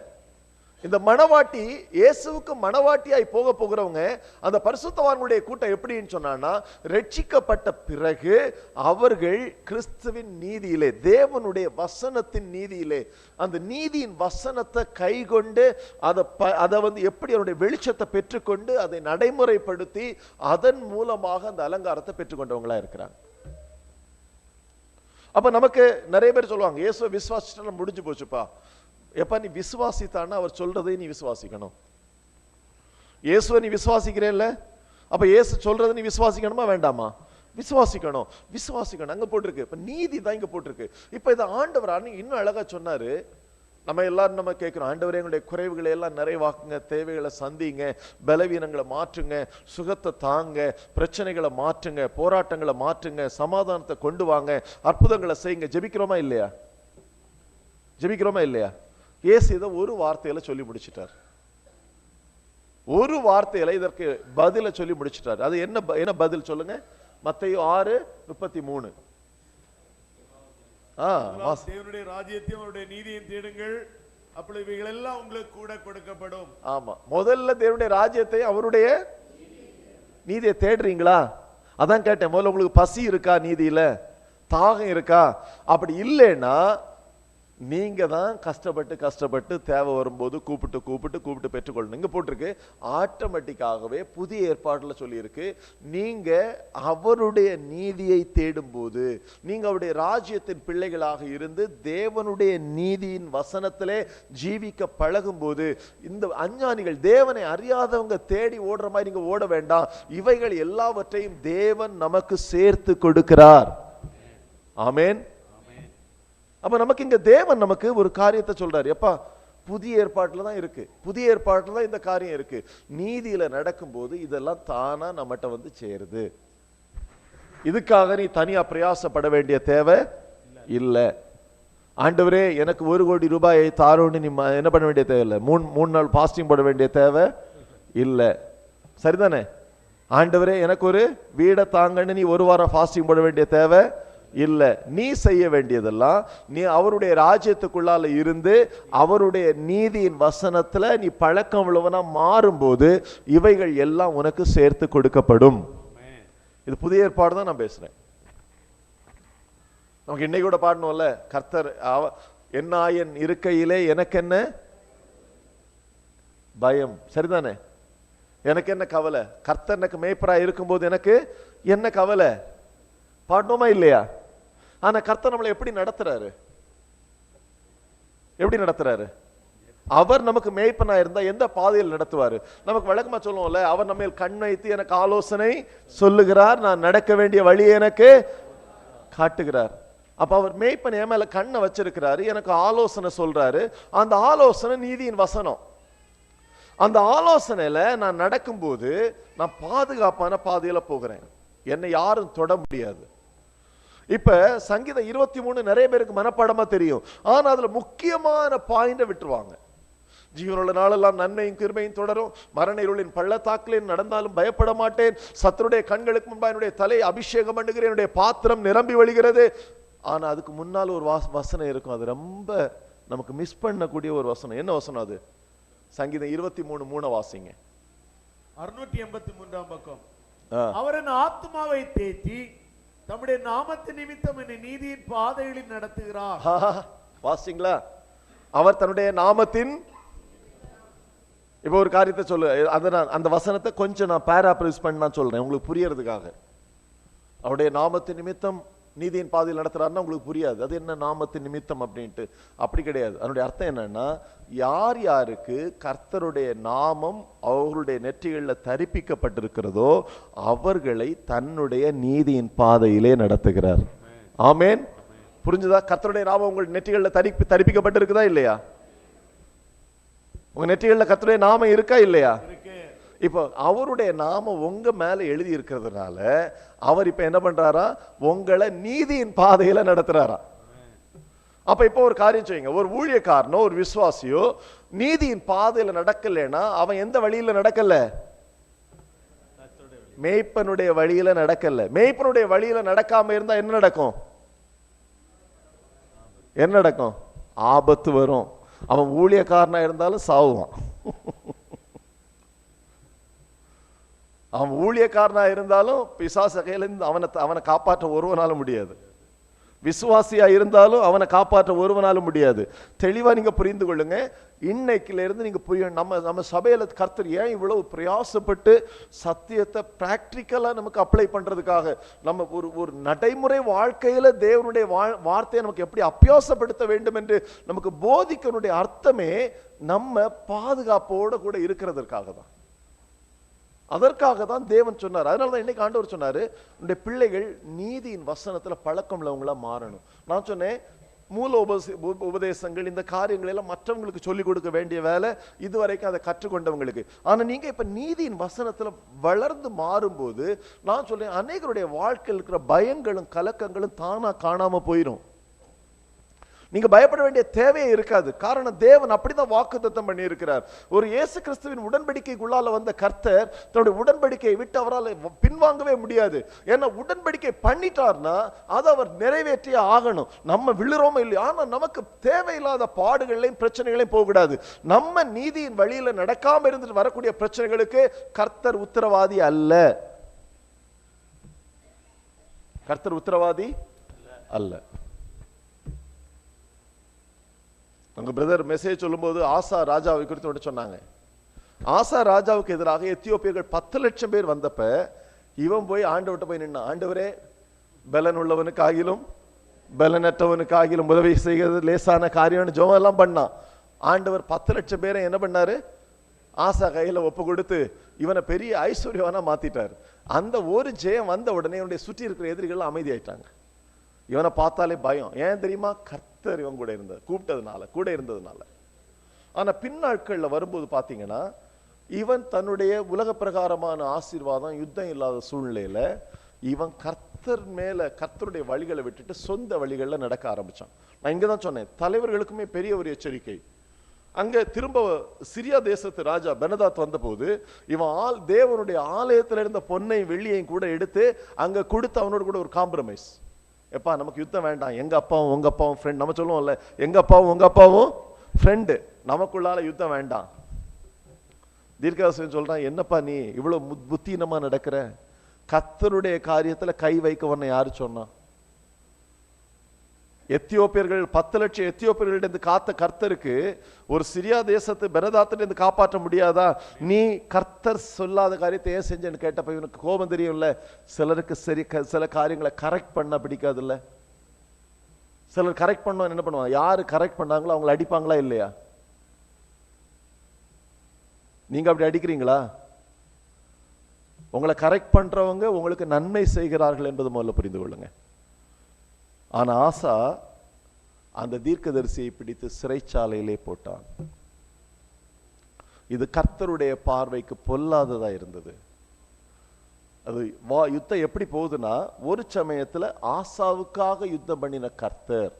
இந்த மணவாட்டி இயேசுவுக்கு மணவாட்டியாய் போக போகிறவங்க அந்த பரிசுத்தவான்களுடைய கூட்டம் எப்படின்னு சொன்னா, ரட்சிக்கப்பட்ட பிறகு அவர்கள் கிறிஸ்துவின் நீதியிலே, தேவனுடைய வசனத்தின் நீதியிலே, அந்த நீதியின் வசனத்தை கை கொண்டு அதை எப்படி அவருடைய வெளிச்சத்தை பெற்றுக்கொண்டு அதை நடைமுறைப்படுத்தி அதன் மூலமாக அந்த அலங்காரத்தை பெற்றுக்கொண்டவங்களா இருக்கிறாங்க. அப்ப நமக்கு நிறைய பேர் சொல்லுவாங்க, இயேசுவை விசுவாசிச்சா முடிஞ்சு போச்சுப்பா. எப்ப நீ விசுவாசித்தான்னா அவர் சொல்றதை நீ விசுவாசிக்கணும். இயேசுவை நீ விசுவாசிக்கிறேல்ல, அப்ப இயேசு சொல்றதை நீ விசுவாசிக்கணுமா வேண்டாமா? விசுவாசிக்கணும். விசுவாசிக்கணும் அங்க போட்டிருக்கு. இப்ப நீதி தான் இங்க போட்டிருக்கு. இப்ப இதை ஆண்டவர் இன்னும் அழகா சொன்னாரு. நம்ம எல்லாரும் நம்ம கேட்கிறோம், ஆண்டவரே எங்களுடைய குறைவுகளை எல்லாம் நிறைவாக்குங்க, தேவைகளை சந்திங்க, பலவீனங்களை மாற்றுங்க, சுகத்தை தாங்க, பிரச்சனைகளை மாற்றுங்க, போராட்டங்களை மாற்றுங்க, சமாதானத்தை கொண்டு வாங்க, அற்புதங்களை செய்யுங்க. ஜெபிக்கிறோமா இல்லையா? ஜெபிக்கிறோமா இல்லையா? இயேசு இதை ஒரு வார்த்தையில சொல்லி முடிச்சிட்டார். ஒரு வார்த்தையில இதற்கு பதில சொல்லி முடிச்சிட்டார். அது என்ன பதில் சொல்லுங்க? மத்தேயு 6:33. தேவனுடைய ராஜ்யத்தையும் அவருடைய நீதியையும் தேடுங்கள், அப்பொழுது இவைகள் எல்லாம் உங்களுக்கு கூட கொடுக்கப்படும். ஆமா, முதல்ல தேவனுடைய ராஜ்யத்தையும் அவருடைய நீதியை தேடுறீங்களா? அதான் கேட்டேன். முதல்ல உங்களுக்கு பசி இருக்கா? நீதியில தாகம் இருக்கா? அப்படி இல்லைன்னா நீங்க தான் கஷ்டப்பட்டு தேவை வரும்போது கூப்பிட்டு பெற்றுக்கொள்ளணும். இங்க போட்டிருக்கு, ஆட்டோமேட்டிக்காகவே புதிய ஏற்பாடுல சொல்லி இருக்கு, நீங்க அவருடைய நீதியை தேடும் போது, நீங்க அவருடைய ராஜ்யத்தின் பிள்ளைகளாக இருந்து தேவனுடைய நீதியின் வசனத்திலே ஜீவிக்க பழகும் போது, இந்த அஞ்ஞானிகள் தேவனை அறியாதவங்க தேடி ஓடுற மாதிரி நீங்க ஓட வேண்டாம். இவைகள் எல்லாவற்றையும் தேவன் நமக்கு சேர்த்து கொடுக்கிறார். ஆமென். அப்ப நமக்கு இங்க தேவன் நமக்கு ஒரு காரியத்தை சொல்றாரு. எப்பா, புதிய ஏற்பாட்டுல தான் இருக்கு, புதிய ஏற்பாட்டுல தான் இந்த காரியம் இருக்கு. நீதியில நடக்கும் போது இதெல்லாம் தானா நம்மகிட்ட வந்து சேருது. இதுக்காக நீ தனியா பிரயாசப்பட வேண்டிய தேவை இல்ல. ஆண்டவரே எனக்கு 1 கோடி ரூபாயை தாரோன்னு நீ என்ன பண்ண வேண்டிய தேவை இல்லை. 3 நாள் பாஸ்டிங் போட வேண்டிய தேவை இல்ல. சரிதானே? ஆண்டவரே எனக்கு ஒரு வீடை தாங்கன்னு நீ 1 வாரம் பாஸ்டிங் போட வேண்டிய தேவை இல்ல. நீ செய்ய வேண்டியதெல்லாம், நீ அவருடைய ராஜ்யத்துக்குள்ளால இருந்து அவருடைய நீதியின் வசனத்துல நீ பழக்கம் உள்ளவனா மாறும்போது இவைகள் எல்லாம் உனக்கு சேர்த்து கொடுக்கப்படும். இது புதிய ஏற்பாடு தான் நான் பேசுறேன். நமக்கு இன்னைக்கு கூட பாடணும்ல, கர்த்தர் என் இருக்கையிலே எனக்கு என்ன பயம். சரிதானே? எனக்கு என்ன கவலை? கர்த்தர் எனக்கு மேய்ப்பரா இருக்கும்போது எனக்கு என்ன கவலை? பாடணுமா இல்லையா? ஆனா கர்த்தர் நம்மளை எப்படி நடத்துறாரு? எப்படி நடத்துறாரு? அவர் நமக்கு மேய்ப்பனா இருந்தா எந்த பாதையில் நடத்துவாரு? நமக்கு வழக்கமா சொல்லுவோம்ல, அவர் நம்ம கண் வைத்து எனக்கு ஆலோசனை சொல்லுகிறார், நான் நடக்க வேண்டிய வழியை எனக்கு காட்டுகிறார். அப்ப அவர் மேய்ப்பன் என் மேல கண்ணை வச்சிருக்கிறாரு, எனக்கு ஆலோசனை சொல்றாரு. அந்த ஆலோசனை நீதியின் வசனம். அந்த ஆலோசனையில நான் நடக்கும்போது நான் பாதுகாப்பான பாதையில போகிறேன், என்னை யாரும் தொட முடியாது. இப்ப சங்கீதம் 23 நிறைய பேருக்கு மனப்பாடமா தெரியும். ஆனா அதுல முக்கியமான பாயிண்ட விட்டுருவாங்க. ஜீவனுள்ள நாளெல்லாம் நன்மையும் கிருபையும் தொடரும், மரண இருளின் பள்ளத்தாக்கில் நடந்தாலும் பயப்பட மாட்டேன், சத்துருடைய கண்களுக்கு முன்பா என்னுடைய தலை அபிஷேகம் பண்ணுகிறேன், என்னுடைய பாத்திரம் நிரம்பி வழிகிறது. ஆனா அதுக்கு முன்னால் ஒரு வசனம் இருக்கும், அது ரொம்ப நமக்கு மிஸ் பண்ணக்கூடிய ஒரு வசனம். என்ன வசனம் அது? சங்கீதம் 23:3 வாசிங்க. 683 பக்கம். அவர் என் ஆத்மாவை தேற்றி தம்முடைய நாமத்தின் நிமித்தம் என்னை நீதியின் பாதைகளில் நடத்துகிறார். வாசிங்களா? அவர் தன்னுடைய நாமத்தின், இப்ப ஒரு காரியத்தை சொல்லு, அந்த வசனத்தை கொஞ்சம் நான் பேராப்ரைஸ் பண்ண சொல்றேன் உங்களுக்கு புரியறதுக்காக. அவருடைய நாமத்தின் நிமித்தம் நீதியின் பாதையில் நடத்துறாருன்னா உங்களுக்கு புரியாது, அது என்ன நாமத்தின் நிமித்தம் அப்படின்ட்டு. அப்படி கிடையாது. அதனுடைய அர்த்தம் என்னன்னா, யார் யாருக்கு கர்த்தருடைய நாமம் அவர்களுடைய நெற்றிகளில் தரிப்பிக்கப்பட்டிருக்கிறதோ அவர்களை தன்னுடைய நீதியின் பாதையிலே நடத்துகிறார். ஆமேன். புரிஞ்சுதா? கர்த்தருடைய நாமம் உங்கள் நெற்றிகளில் தரிப்பிக்கப்பட்டிருக்குதா இல்லையா? உங்க நெற்றிகளில் கர்த்தருடைய நாமம் இருக்கா இல்லையா? இப்போ அவருடைய நாமம் உங்க மேல எழுதி இருக்கிறதுனால அவர் இப்ப என்ன பண்றாரா? உங்களை நீதியின் பாதையில நடத்துறாரா. அப்ப இப்போ ஒரு காரியம் செய்யுங்க, ஒரு ஊழியக்காரனோ ஒரு விசுவாசியோ நீதியின் பாதையில நடக்கலைன்னா அவன் எந்த வழியில நடக்கல? மேய்ப்பனுடைய வழியில நடக்கல. மேய்ப்பனுடைய வழியில நடக்காம இருந்தா என்ன நடக்கும்? என்ன நடக்கும்? ஆபத்து வரும். அவன் ஊழியக்காரனா இருந்தாலும் சாவுவான். அவன் ஊழியக்காரனா இருந்தாலும் பிசாசு கையிலிருந்து அவனை காப்பாற்ற ஒருவனாலும் முடியாது. விசுவாசியா இருந்தாலும் அவனை காப்பாற்ற ஒருவனாலும் முடியாது. தெளிவா நீங்க புரிந்து கொள்ளுங்க. இன்னைக்குல இருந்து நீங்க புரியும், நம்ம சபையில கர்த்தர் ஏன் இவ்வளவு பிரயாசப்பட்டு சத்தியத்தை பிராக்டிக்கலா நமக்கு அப்ளை பண்றதுக்காக, நம்ம ஒரு நடைமுறை வாழ்க்கையில தேவனுடைய வார்த்தையை நமக்கு எப்படி அபியாசப்படுத்த வேண்டும் என்று நமக்கு போதிக்கனுடைய அர்த்தமே நம்ம பாதுகாப்போட கூட இருக்கிறதற்காக தான். அதற்காக தான் தேவன் சொன்னார். அதனாலதான் இன்னைக்கு ஆண்டவர் சொன்னாரு, உங்களுடைய பிள்ளைகள் நீதியின் வசனத்துல பழக்கம் உள்ளவங்களா மாறணும். நான் சொன்னேன், மூல உபதேசங்கள் இந்த காரியங்கள் எல்லாம் மற்றவங்களுக்கு சொல்லிக் கொடுக்க வேண்டிய வேலை இதுவரைக்கும் அதை கற்றுக்கொண்டவங்களுக்கு. ஆனா நீங்க இப்ப நீதியின் வசனத்துல வளர்ந்து மாறும்போது நான் சொல்றேன், அநேகருடைய வாழ்க்கையில் இருக்கிற பயங்களும் கலக்கங்களும் தானா காணாம போயிடும். நீங்க பயப்பட வேண்டிய தேவையே இருக்காது. காரணம், தேவன் அப்படிதான் வாக்குத்தத்தம் பண்ணி இருக்கிறார். ஒரு இயேசு கிறிஸ்துவின் உடன்படிக்கைக்குள்ளால வந்த கர்த்தர் தன்னுடைய உடன்படிக்கையை விட்டு அவரால் பின்வாங்கவே முடியாது. ஏன்னா உடன்படிக்கை பண்ணிட்டார்னா அதை அவர் நிறைவேற்றியே ஆகணும். நம்ம விழுறோமோ இல்லையா, ஆனா நமக்கு தேவையில்லாத பாடுகளையும் பிரச்சனைகளையும் போகக்கூடாது. நம்ம நீதியின் வழியில நடக்காம இருந்துட்டு வரக்கூடிய பிரச்சனைகளுக்கு கர்த்தர் உத்தரவாதி அல்ல. கர்த்தர் உத்தரவாதி அல்ல. உங்க பிரதர் மெசேஜ் சொல்லும்போது ஆசா ராஜாவை குறித்து சொன்னாங்க. ஆசா ராஜாவுக்கு எதிராக எத்தியோப்பியர்கள் 10 லட்சம் பேர் வந்தப்ப இவன் போய் ஆண்டவர்கிட்ட போய் நின்னா, ஆண்டவரே, பலன் உள்ளவனுக்காகிலும் பலனற்றவனுக்காகிலும் உதவி செய்கிறது லேசான காரியம்னு ஜெபம் எல்லாம் பண்ணான். ஆண்டவர் 10 லட்சம் பேரை என்ன பண்ணாரு? ஆசா கையில ஒப்பு கொடுத்து இவனை பெரிய ஐஸ்வர்யவானா மாத்திட்டாரு. அந்த ஒரு ஜெயம் வந்த உடனே இவனுடைய சுற்றி இருக்கிற எதிரிகள் அமைதியாயிட்டாங்க. இவனை பார்த்தாலே பயம். ஏன் தெரியுமா? கர்த்தர் இவன் கூட இருந்தது, கூப்பிட்டதுனால, கூட இருந்ததுனால. ஆனா பின்னாட்கள்ல வரும்போது பாத்தீங்கன்னா, இவன் தன்னுடைய உலக பிரகாரமான ஆசீர்வாதம், யுத்தம் இல்லாத சூழ்நிலையில இவன் கர்த்தர் மேல, கர்த்தருடைய வழிகளை விட்டுட்டு சொந்த வழிகள்ல நடக்க ஆரம்பிச்சான். நான் இங்கதான் சொன்னேன், தலைவர்களுக்குமே பெரிய ஒரு எச்சரிக்கை. அங்க திரும்ப சிரியா தேசத்து ராஜா பெனதாத் வந்த போது இவன் தேவனுடைய ஆலயத்துல இருந்த பொன்னை வெள்ளியையும் கூட எடுத்து அங்க கொடுத்து அவனோட கூட ஒரு காம்ப்ரமைஸ். எப்பா, நமக்கு யுத்தம் வேண்டாம், எங்க அப்பாவும் உங்க அப்பாவும் ஃப்ரெண்ட். நம்ம சொல்லுவோம்ல, எங்க அப்பாவும் உங்க அப்பாவும் ஃப்ரெண்டு, நமக்குள்ளால யுத்தம் வேண்டாம். தீர்க்கதரிசனம் சொல்றான், என்னப்பா நீ இவ்வளவு புத்தீனமா நடக்கிற? கர்த்தருடைய காரியத்துல கை வைக்க உன்னை யாரு சொன்னா? எத்தியோப்பியர்கள் 10 லட்சம் எத்தியோப்பியர்களிடம் காத்த கர்த்தருக்கு ஒரு சிரியா தேசத்து பெனதாத்திலிருந்து காப்பாற்ற முடியாதா? நீ கர்த்தர் சொல்லாத காரியத்தை ஏன் செஞ்சேன்னு கேட்டப்ப இவனுக்கு கோபம் தெரியும்ல. சிலருக்கு சில காரியங்களை கரெக்ட் பண்ண பிடிக்காது இல்ல. சிலர் கரெக்ட் பண்ண என்ன பண்ணுவாங்க? யாரு கரெக்ட் பண்ணாங்களோ அவங்களை அடிப்பாங்களா இல்லையா? நீங்க அப்படி அடிக்கிறீங்களா? உங்களை கரெக்ட் பண்றவங்க உங்களுக்கு நன்மை செய்கிறார்கள் என்பது முதல்ல புரிந்து கொள்ளுங்க. ஆனா ஆசா அந்த தீர்க்கதரிசியை பிடித்து சிறைச்சாலையிலே போட்டான். இது கர்த்தருடைய பார்வைக்கு பொல்லாததா இருந்தது. அது யுத்தம் எப்படி போகுதுன்னா, ஒரு சமயத்துல ஆசாவுக்காக யுத்தம் பண்ணின கர்த்தர்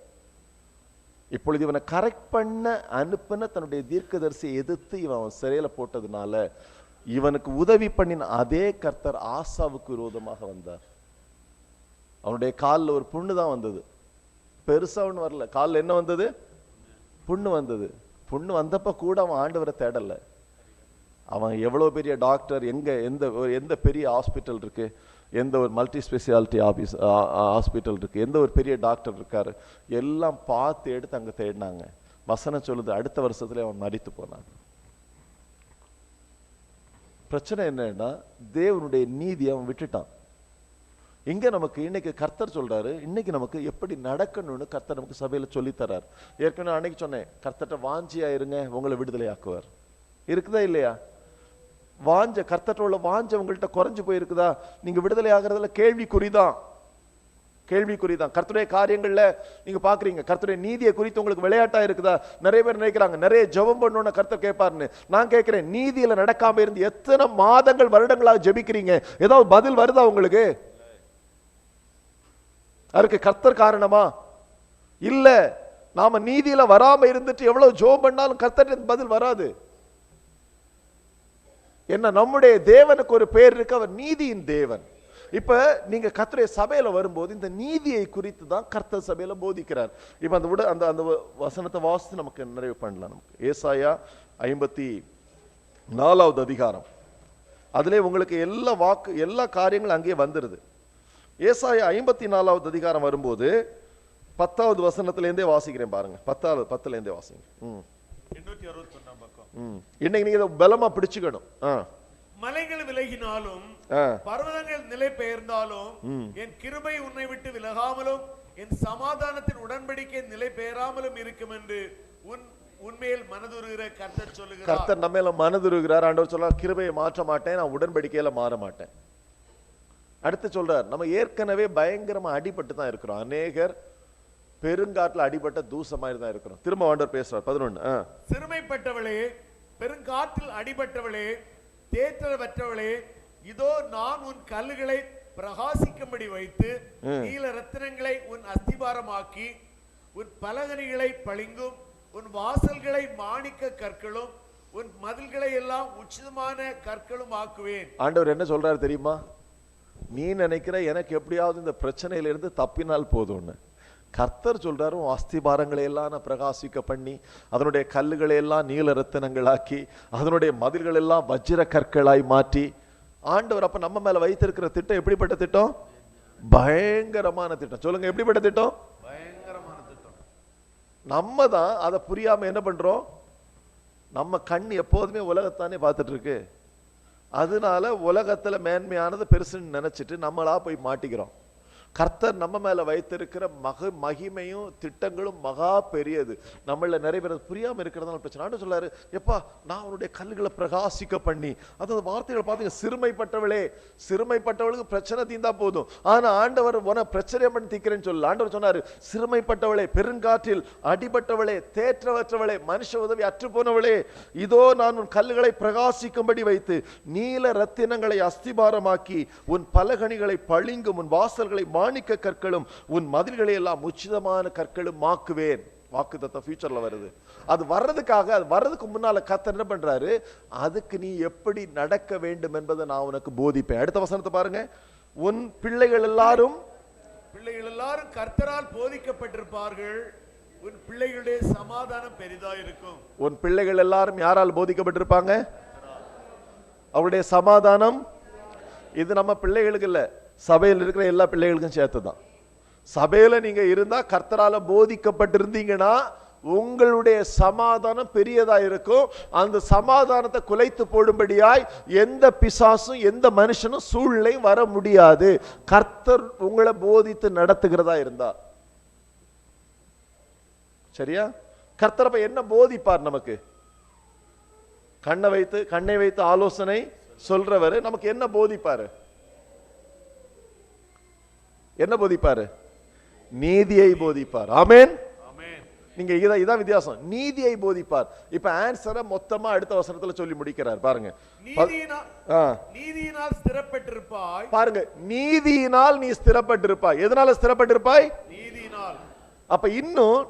இப்பொழுது இவனை கரெக்ட் பண்ண அனுப்பின தன்னுடைய தீர்க்கதரிசியை எதிர்த்து இவன் சிறையில போட்டதுனால இவனுக்கு உதவி பண்ணின அதே கர்த்தர் ஆசாவுக்கு விரோதமாக வந்தார். அவனுடைய காலில் ஒரு புண்ணு தான் வந்தது, பெருசா ஒண்ணு வரல. காலில் என்ன வந்தது? புண்ணு வந்தது. புண்ணு வந்தப்ப கூட அவன் ஆண்டவரை தேடல. அவன் எவ்வளவு பெரிய டாக்டர், எந்த பெரிய ஹாஸ்பிட்டல் இருக்கு, எந்த ஒரு மல்டி ஸ்பெஷாலிட்டி ஹாஸ்பிட்டல் இருக்கு, எந்த ஒரு பெரிய டாக்டர் இருக்காரு, எல்லாம் பார்த்து எடுத்து அங்க தேடினாங்க. வசனம் சொல்லுது, அடுத்த வருஷத்துல அவன் மரித்து போனான். பிரச்சனை என்னன்னா, தேவனுடைய நீதி அவன் விட்டுட்டான். இங்க நமக்கு இன்னைக்கு கர்த்தர் சொல்றாரு, இன்னைக்கு நமக்கு எப்படி நடக்கணும்னு கர்த்தர் நமக்கு சபையில சொல்லி தர்றார். ஏற்கனவே அன்னைக்கு சொன்னேன், கர்த்தர்ட்ட வாஞ்சியா இருங்க, உங்களை விடுதலை ஆக்குவார். இருக்குதா இல்லையா? வாஞ்ச, கர்த்தர்ட்ட உள்ள வாஞ்ச உங்கள்கிட்ட குறைஞ்சு போயிருக்குதா? நீங்க விடுதலை ஆகிறதுல கேள்விக்குறிதான். கர்த்தருடைய காரியங்கள்ல நீங்க பாக்குறீங்க, கர்த்தருடைய நீதியை குறித்து உங்களுக்கு விளையாட்டா இருக்குதா? நிறைய பேர் நினைக்கிறாங்க நிறைய ஜெபம் பண்ணணும்னு கர்த்தர் கேட்பாருன்னு. நான் கேட்கிறேன், நீதியில நடக்காம இருந்து எத்தனை மாதங்கள் வருடங்களாக ஜெபிக்கிறீங்க? ஏதாவது பதில் வருதா உங்களுக்கு? அதுக்கு கர்த்தர் காரணமா? இல்ல. நாம நீதியில வராம இருந்துட்டு எவ்வளவு ஜெபம் பண்ணாலும் கர்த்தர் பதில் வராது. என்ன, நம்முடைய தேவனுக்கு ஒரு பேர் இருக்கு, அவர் நீதியின் தேவன். இப்ப நீங்க கர்த்தருடைய சபையில வரும்போது இந்த நீதியை குறித்து தான் கர்த்தர் சபையில போதிக்கிறார். இப்ப அந்த அந்த வசனத்தை வாசித்து நமக்கு நிறைவு பண்ணலாம். நமக்கு ஏசாயா 54வது அதிகாரம், அதிலே உங்களுக்கு எல்லா காரியங்களும் அங்கே வந்துருது. ஏசாயா 54வது அதிகாரம் வரும்போது 10வது வசனத்திலேருந்தே வாசிக்கிறேன் பாருங்க. 10லேருந்தே வாசிங்க. 861 பக்கம். இன்னைக்கு நீங்க இதை பலமா பிடிச்சுக்கணும். மலைகள் விலகினாலும் பர்வதங்கள் நிலை பெயர்ந்தாலும் என் கிருபை உன்னை விட்டு விலகாமலும் என் சமாதானத்தின் உடன்படிக்கை நிலை பெயராமலும் இருக்கும் என்று உண்மையில் மனதுருகிற கர்த்தர் சொல்லுகிறார். கர்த்தர் நம்ம மேல மனதுருகிறார். ஆண்டவர் சொல்றார், கிருபையை மாற்ற மாட்டேன், நான் உடன்படிக்கையில மாற மாட்டேன். அடுத்து சொல்றார், நம்ம ஏற்கனவே பயங்கரமா அடிபட்டு தான் இருக்கிறோம். அநேகர் பெருங்காட்டுல அடிபட்ட தூசமாய் தான் இருக்கிறோம். திரும்ப ஆண்டவர் பேசுறார். 11 சிறுமைப்பட்டவளே, பெருங்காற்றில் அடிபட்டவளே, தேற்றவற்றவளே, இதோ நான் உன் கல்லுகளை பிரகாசிக்கும்படி வைத்து நீல ரத்தினங்களை உன் அஸ்திபாரமாக்கி உன் பலகணிகளை பளிங்கும் உன் வாசல்களை மாணிக்க கற்களும் உன் மதில்களை எல்லாம் உச்சிதமான கற்களும் ஆக்குவேன். ஆண்டவர் என்ன சொல்றாரு தெரியுமா? நீ நினைக்கிற எனக்கு எப்படியாவது இந்த பிரச்சனையில இருந்து தப்பினால் போதும்னு. கர்த்தர் சொல்றாரு, அஸ்திபாரங்களை எல்லாம் நான் பிரகாசிக்க பண்ணி அதனுடைய கல்லுகளை எல்லாம் நீல ரத்தினங்களாக்கி அதனுடைய மதில்கள் எல்லாம் வஜ்ர கற்களாய் மாற்றி. ஆண்டவர் அப்ப நம்ம மேல வைத்திருக்கிற திட்டம் எப்படிப்பட்ட திட்டம்? பயங்கரமான திட்டம். சொல்லுங்க, எப்படிப்பட்ட திட்டம்? பயங்கரமான திட்டம். நம்ம தான் அதை புரியாம என்ன பண்றோம்? நம்ம கண் எப்போதுமே உலகத்தானே பார்த்துட்டு இருக்கு. அதனால உலகத்துல மேன்மையானது பெருசுன்னு நினைச்சிட்டு நம்மளா போய் மாட்டிக்கிறோம். கர்த்தர் நம்ம மேல வைத்திருக்கிற மகிமையும் திட்டங்களும் மகா பெரியது. நம்மள நிறைய பேர் புரியாம இருக்கிறதுனால பிரச்சனை. ஆண்டு சொல்லாரு, எப்பா நான் உன்னுடைய கல்லுகளை பிரகாசிக்க பண்ணி, அதாவது வார்த்தைகளை பார்த்தீங்க, சிறுமைப்பட்டவளே, சிறுமைப்பட்டவளுக்கு பிரச்சனை தீந்தா போதும். ஆனா ஆண்டவர் உன பிரச்சனை பண்ணி தீக்கிறேன்னு சொல்லல. ஆண்டவர் சொன்னாரு, சிறுமைப்பட்டவளே, பெருங்காற்றில் அடிபட்டவளே, தேற்றவற்றவளே, மனுஷ உதவி அற்று போனவளே, இதோ நான் உன் கல்லுகளை பிரகாசிக்கும்படி வைத்து நீல ரத்தினங்களை அஸ்திபாரமாக்கி உன் பலகணிகளை பளிங்கும் உன் வாசல்களை மாணிக்க கற்களும் உன் மதில்களை எல்லாம் உச்சிதமான கற்களும் ஆக்குவேன். வாக்குத்தத்தம் ஃபியூச்சர்ல வருது. அது வர்றதுக்காக, அது வர்றதுக்கு முன்னால கர்த்தர் என்ன பண்றாரு? அதுக்கு நீ எப்படி நடக்க வேண்டும் என்பதை நான் உனக்கு போதிப்பேன். அடுத்த வசனத்தை பாருங்க. உன் பிள்ளைகள் எல்லாரும் கர்த்தரால் போதிக்கப்பட்டிருப்பார்கள், உன் பிள்ளைகளுடைய சமாதானம் பெரிதா இருக்கும். உன் பிள்ளைகள் எல்லாரும் யாரால் போதிக்கப்பட்டிருப்பாங்க? அவருடைய சமாதானம். இது நம்ம பிள்ளைகளுக்கு இல்ல, சபையில் இருக்கிற எல்லா பிள்ளைகளுக்கும் சேர்த்துதான். சபையில நீங்க இருந்தா, கர்த்தரால போதிக்கப்பட்டிருந்தீங்கன்னா உங்களுடைய சமாதானம் பெரியதா இருக்கும். அந்த சமாதானத்தை குலைத்து போடும்படியாய் எந்த பிசாசும் எந்த மனுஷனும் சூழ்நிலை வர முடியாது. கர்த்தர் உங்களை போதித்து நடத்துகிறதா இருந்தா. சரியா? கர்த்தர் அப்ப என்ன போதிப்பார் நமக்கு? கண்ணை வைத்து ஆலோசனை சொல்றவரு நமக்கு என்ன போதிப்பாரு? என்ன போதிப்பாரு? நீதியை போதிப்பார். ஆமென். நீங்க இதான் வித்தியாசம். நீதியை போதிப்பார். இப்ப ஆன்சரை மொத்தமா அடுத்த வசனத்துல சொல்லி முடிக்கிறார் பாருங்க. நீதியினால் ஸ்திரப்பட்டிருப்பாய். பாருங்க, நீதியினால் நீ ஸ்திரப்பட்டிருப்பாய். எதனால ஸ்திரப்பட்டிருப்பாய்? நீதியினால். அப்ப இன்னும்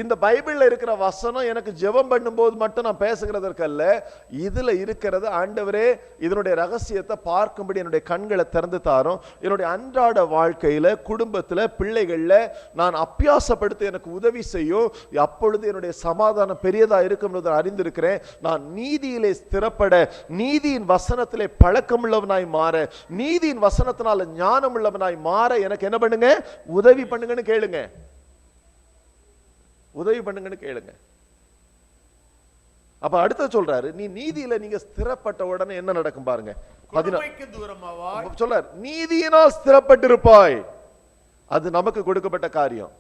இந்த பைபிள்ல இருக்கிற வசனம் எனக்கு ஜெபம் பண்ணும்போது மட்டும் நான் பேசுகிறதற்கு அல்ல, இதுல இருக்கிறது ஆண்டவரே இதனுடைய ரகசியத்தை பார்க்கும்படி என்னுடைய கண்களை திறந்து தாரும். என்னுடைய அன்றாட வாழ்க்கையில, குடும்பத்துல, பிள்ளைகள்ல நான் அபியாசப்படுத்த எனக்கு உதவி செய்யும். அப்பொழுது என்னுடைய சமாதானம் பெரியதா இருக்கும் என்பதை அறிந்திருக்கிறேன். நான் நீதியிலே ஸ்திரப்பட, நீதியின் வசனத்திலே பழக்கமுள்ளவனாய் மாற, நீதியின் வசனத்தினால ஞானம் உள்ளவனாய் மாற எனக்கு என்ன பண்ணுங்க? உதவி பண்ணுங்கன்னு கேளுங்க. உதவி பண்ணுங்கன்னு கேளுங்க. அப்ப அடுத்து சொல்றாரு, நீ நீதியில நீங்க ஸ்திரப்பட்ட உடனே என்ன நடக்கும் பாருங்க. சொல்றாரு, நீதியினால் ஸ்திரப்பட்டிருப்பாய். அது நமக்கு கொடுக்கப்பட்ட காரியம்.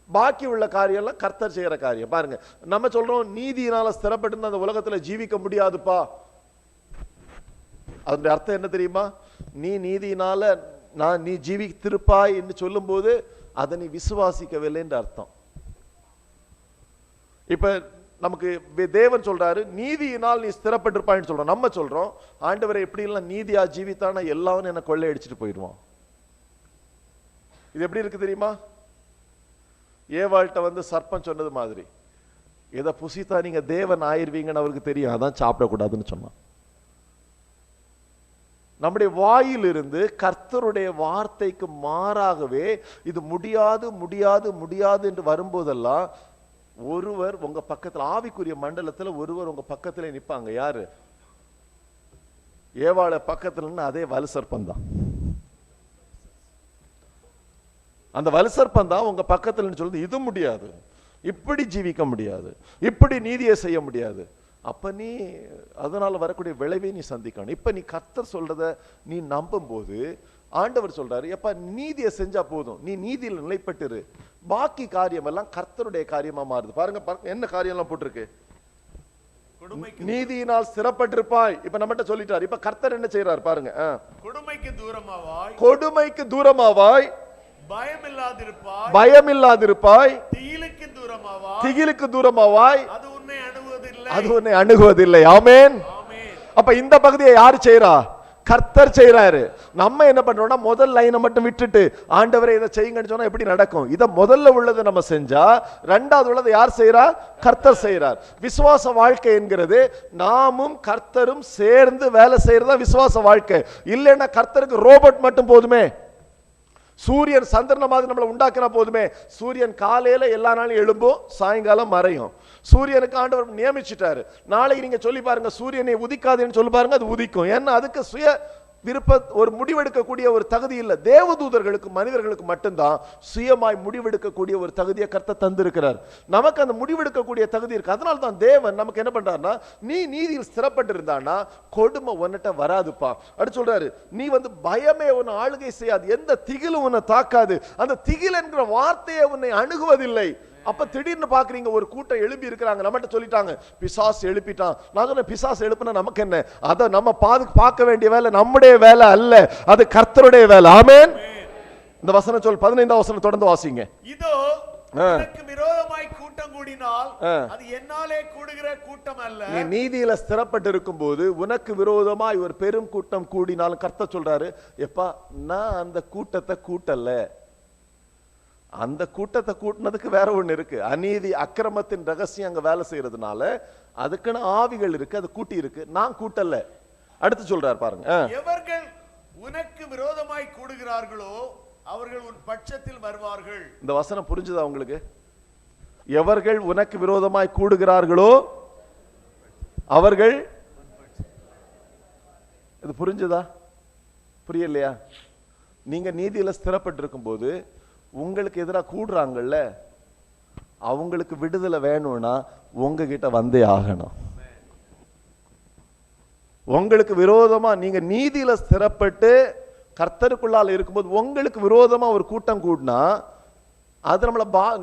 பாக்கி உள்ள காரியம் எல்லாம் கர்த்தர் செய்யற காரியம். பாருங்க, நம்ம சொல்றோம் நீதியினால ஸ்திரப்பட்டு அந்த உலகத்துல ஜீவிக்க முடியாதுப்பா. அதனுடைய அர்த்தம் என்ன தெரியுமா? நீ நீதியினால நீ ஜீவித்திருப்பாய் என்று சொல்லும் போது அதை நீ விசுவாசிக்கவில்லை என்று அர்த்தம். இப்ப நமக்கு தேவன் சொல்றாரு, நீதியினால் நீ ஸ்திரப்பட்டிருப்பான்னு சொல்றோம். நம்ம சொல்றோம், ஆண்டவரை எப்படி எல்லாம் நீதியா ஜீவித்தான எல்லாரும் என்ன கொள்ளை அடிச்சுட்டு போயிடுவான். இது எப்படி இருக்கு தெரியுமா? ஏவாள்கிட்ட வந்து சர்ப்பம் சொன்னது மாதிரி, எதை புசித்தா நீங்க தேவன் ஆயிருவீங்கன்னு அவருக்கு தெரியும், அதான் சாப்பிடக்கூடாதுன்னு சொன்னான். நம்முடைய வாயிலிருந்து கர்த்தருடைய வார்த்தைக்கு மாறாகவே இது முடியாது முடியாது முடியாது என்று வரும்போதெல்லாம் ஒருவர் உங்க பக்கத்துல, ஆவிக்குரிய மண்டலத்துல ஒருவர் உங்க பக்கத்துல நிப்பாங்க. யாரு? ஏவாள பக்கத்துல அதே வலுசர்ப்பம் தான். அந்த வலுசர்ப்பம் தான் உங்க பக்கத்துல சொல்லுது, இது முடியாது, இப்படி ஜீவிக்க முடியாது, இப்படி நீதியை செய்ய முடியாது. அப்ப நீ அதனால வரக்கூடிய விளைவை நீ சந்திக்கணும். இப்ப நீ கர்த்தர் சொல்றத நீ நம்பும் போது ஆண்டவர் சொல்றாரு, எப்ப நீதியை செஞ்சா போதும், நீ நீதியில் நிலைப்பட்டுரு, பாக்கி காரியம் எல்லாம் கர்த்தருடைய காரியமா மாறுது. பாருங்க பாருங்க என்ன காரியம் எல்லாம் போட்டிருக்கு. நீதியினால் ஸ்திரப்பட்டிருப்பாய். இப்ப நம்மகிட்ட சொல்லிட்டார். இப்ப கர்த்தர் என்ன செய்யறார் பாருங்க. கொடுமைக்கு தூரமாவாய், கொடுமைக்கு தூரமாவாய், பயமில்லாதிருப்பாய், பயமில்லாதிருப்பாய், திகிலுக்கு தூரமாவாய், திகிலுக்கு தூரமாவாய், அது உன்னை அணுகுவதில்லை, அது உன்னை அணுகுவதில்லை. ஆமென். அப்ப இந்த பகுதியை யார் செய்யறா? கர்த்தர் செய்யறாரு. நம்ம என்ன பண்றோம்னா முதல் லைனை மட்டும் விட்டுட்டு ஆண்டவரே இதை செய்யுங்கன்னு சொன்னா எப்படி நடக்கும்? இத முதல்ல உள்ளதை நம்ம செஞ்சா ரெண்டாவது உள்ளதை யார் செய்யறா? கர்த்தர் செய்யறார். விசுவாச வாழ்க்கை என்கிறது நாமும் கர்த்தரும் சேர்ந்து வேலை செய்யறதா விசுவாச வாழ்க்கை. இல்லைன்னா கர்த்தருக்கு ரோபோட் மட்டும் போதுமே, சூரியன் சந்திரன மாதிரி நம்மளை உண்டாக்கினா போதுமே. சூரியன் காலையில எல்லா நாளும் எழும்பும், சாயங்காலம் மறையும். சூரியனுக்கு ஆண்டவர் நியமிச்சிட்டாரு. நாளைக்கு நீங்க சொல்லி பாருங்க சூரியனை உதிக்காதுன்னு சொல்லி பாருங்க, அது உதிக்கும். ஏன்னா அதுக்கு சுய விருப்ப ஒரு முடிவெடுக்கக்கூடிய ஒரு தகுதி இல்லை. தேவதூதர்களுக்கு மனிதர்களுக்கு மட்டும்தான் சுயமாய் முடிவெடுக்கக்கூடிய ஒரு தகுதியை கர்த்தர் தந்திருக்கிறார். நமக்கு அந்த முடிவெடுக்கக்கூடிய தகுதி இருக்கு. அதனால தான் தேவன் நமக்கு என்ன பண்றாருன்னா, நீ நீதியில் ஸ்திரப்பட்டு இருந்தானா கொடுமை உன்னிட்ட வராதுப்பா அப்படி சொல்றாரு. நீ பயமே உன்னை ஆளுகை செய்யாது, எந்த திகிலும் உன்னை தாக்காது, அந்த திகில் என்கிற வார்த்தையை உன்னை அணுகுவதில்லை. அப்ப திடீர்னு பாக்குறீங்க ஒரு கூட்டம் எழுப்பி இருக்கிறாங்க, நம்மகிட்ட சொல்லிட்டாங்க பிசாசு எழுப்பிட்டான். நான் சொன்னேன் பிசாசு எழுப்புனா நமக்கு என்ன? அதை நம்ம பார்க்க வேண்டிய வேலை நம்முடைய வேலை அல்ல, அது கர்த்தருடைய வேலை. ஆமென். இந்த வசனம் சொல் 15ஆம் வசனம் தொடர்ந்து வாசிங்க. இதோ எனக்கு விரோதமாய் கூட்டம் கூடினால் அது என்னாலே கூடுகிற கூட்டம் அல்ல. நீ நீதியில ஸ்திரப்பட்டு இருக்கும்போது உனக்கு விரோதமாய் ஒரு பெரும் கூட்டம் கூடினாலும் கர்த்தர் சொல்றாரு, எப்பா நான் அந்த கூட்டத்தை கூட்டல. அந்த கூட்டத்தை கூட்டினதுக்கு வேற ஒண்ணு இருக்கு. அநீதி அக்கிரமத்தின் ரகசியம் அங்க வேலை செய்யறதுனால அதுக்குன்னு ஆவிகள் இருக்கு, அது கூட்டி இருக்கு, நான் கூட்டல. அடுத்து சொல்றார் பாருங்க. எவர்கள் உனக்கு விரோதமாய் கூடுகிறார்களோ அவர்கள் உன் பட்சத்தில் வருவார்கள். இந்த வசனம் புரிஞ்சுதா உங்களுக்கு? எவர்கள் உனக்கு விரோதமாய் கூடுகிறார்களோ அவர்கள், இது புரிஞ்சுதா? புரியலையா? நீங்க நீதியில ஸ்திரப்பட்டு இருக்கும் போது உங்களுக்கு எதிராக கூடுறாங்கல்ல, அவங்களுக்கு விடுதலை வேணும்னா உங்ககிட்ட வந்தே ஆகணும். உங்களுக்கு விரோதமா நீங்க நீதியில ஸ்திரப்பட்டு கர்த்தருக்குள்ளால இருக்கும்போது உங்களுக்கு விரோதமா ஒரு கூட்டம் கூடினா அது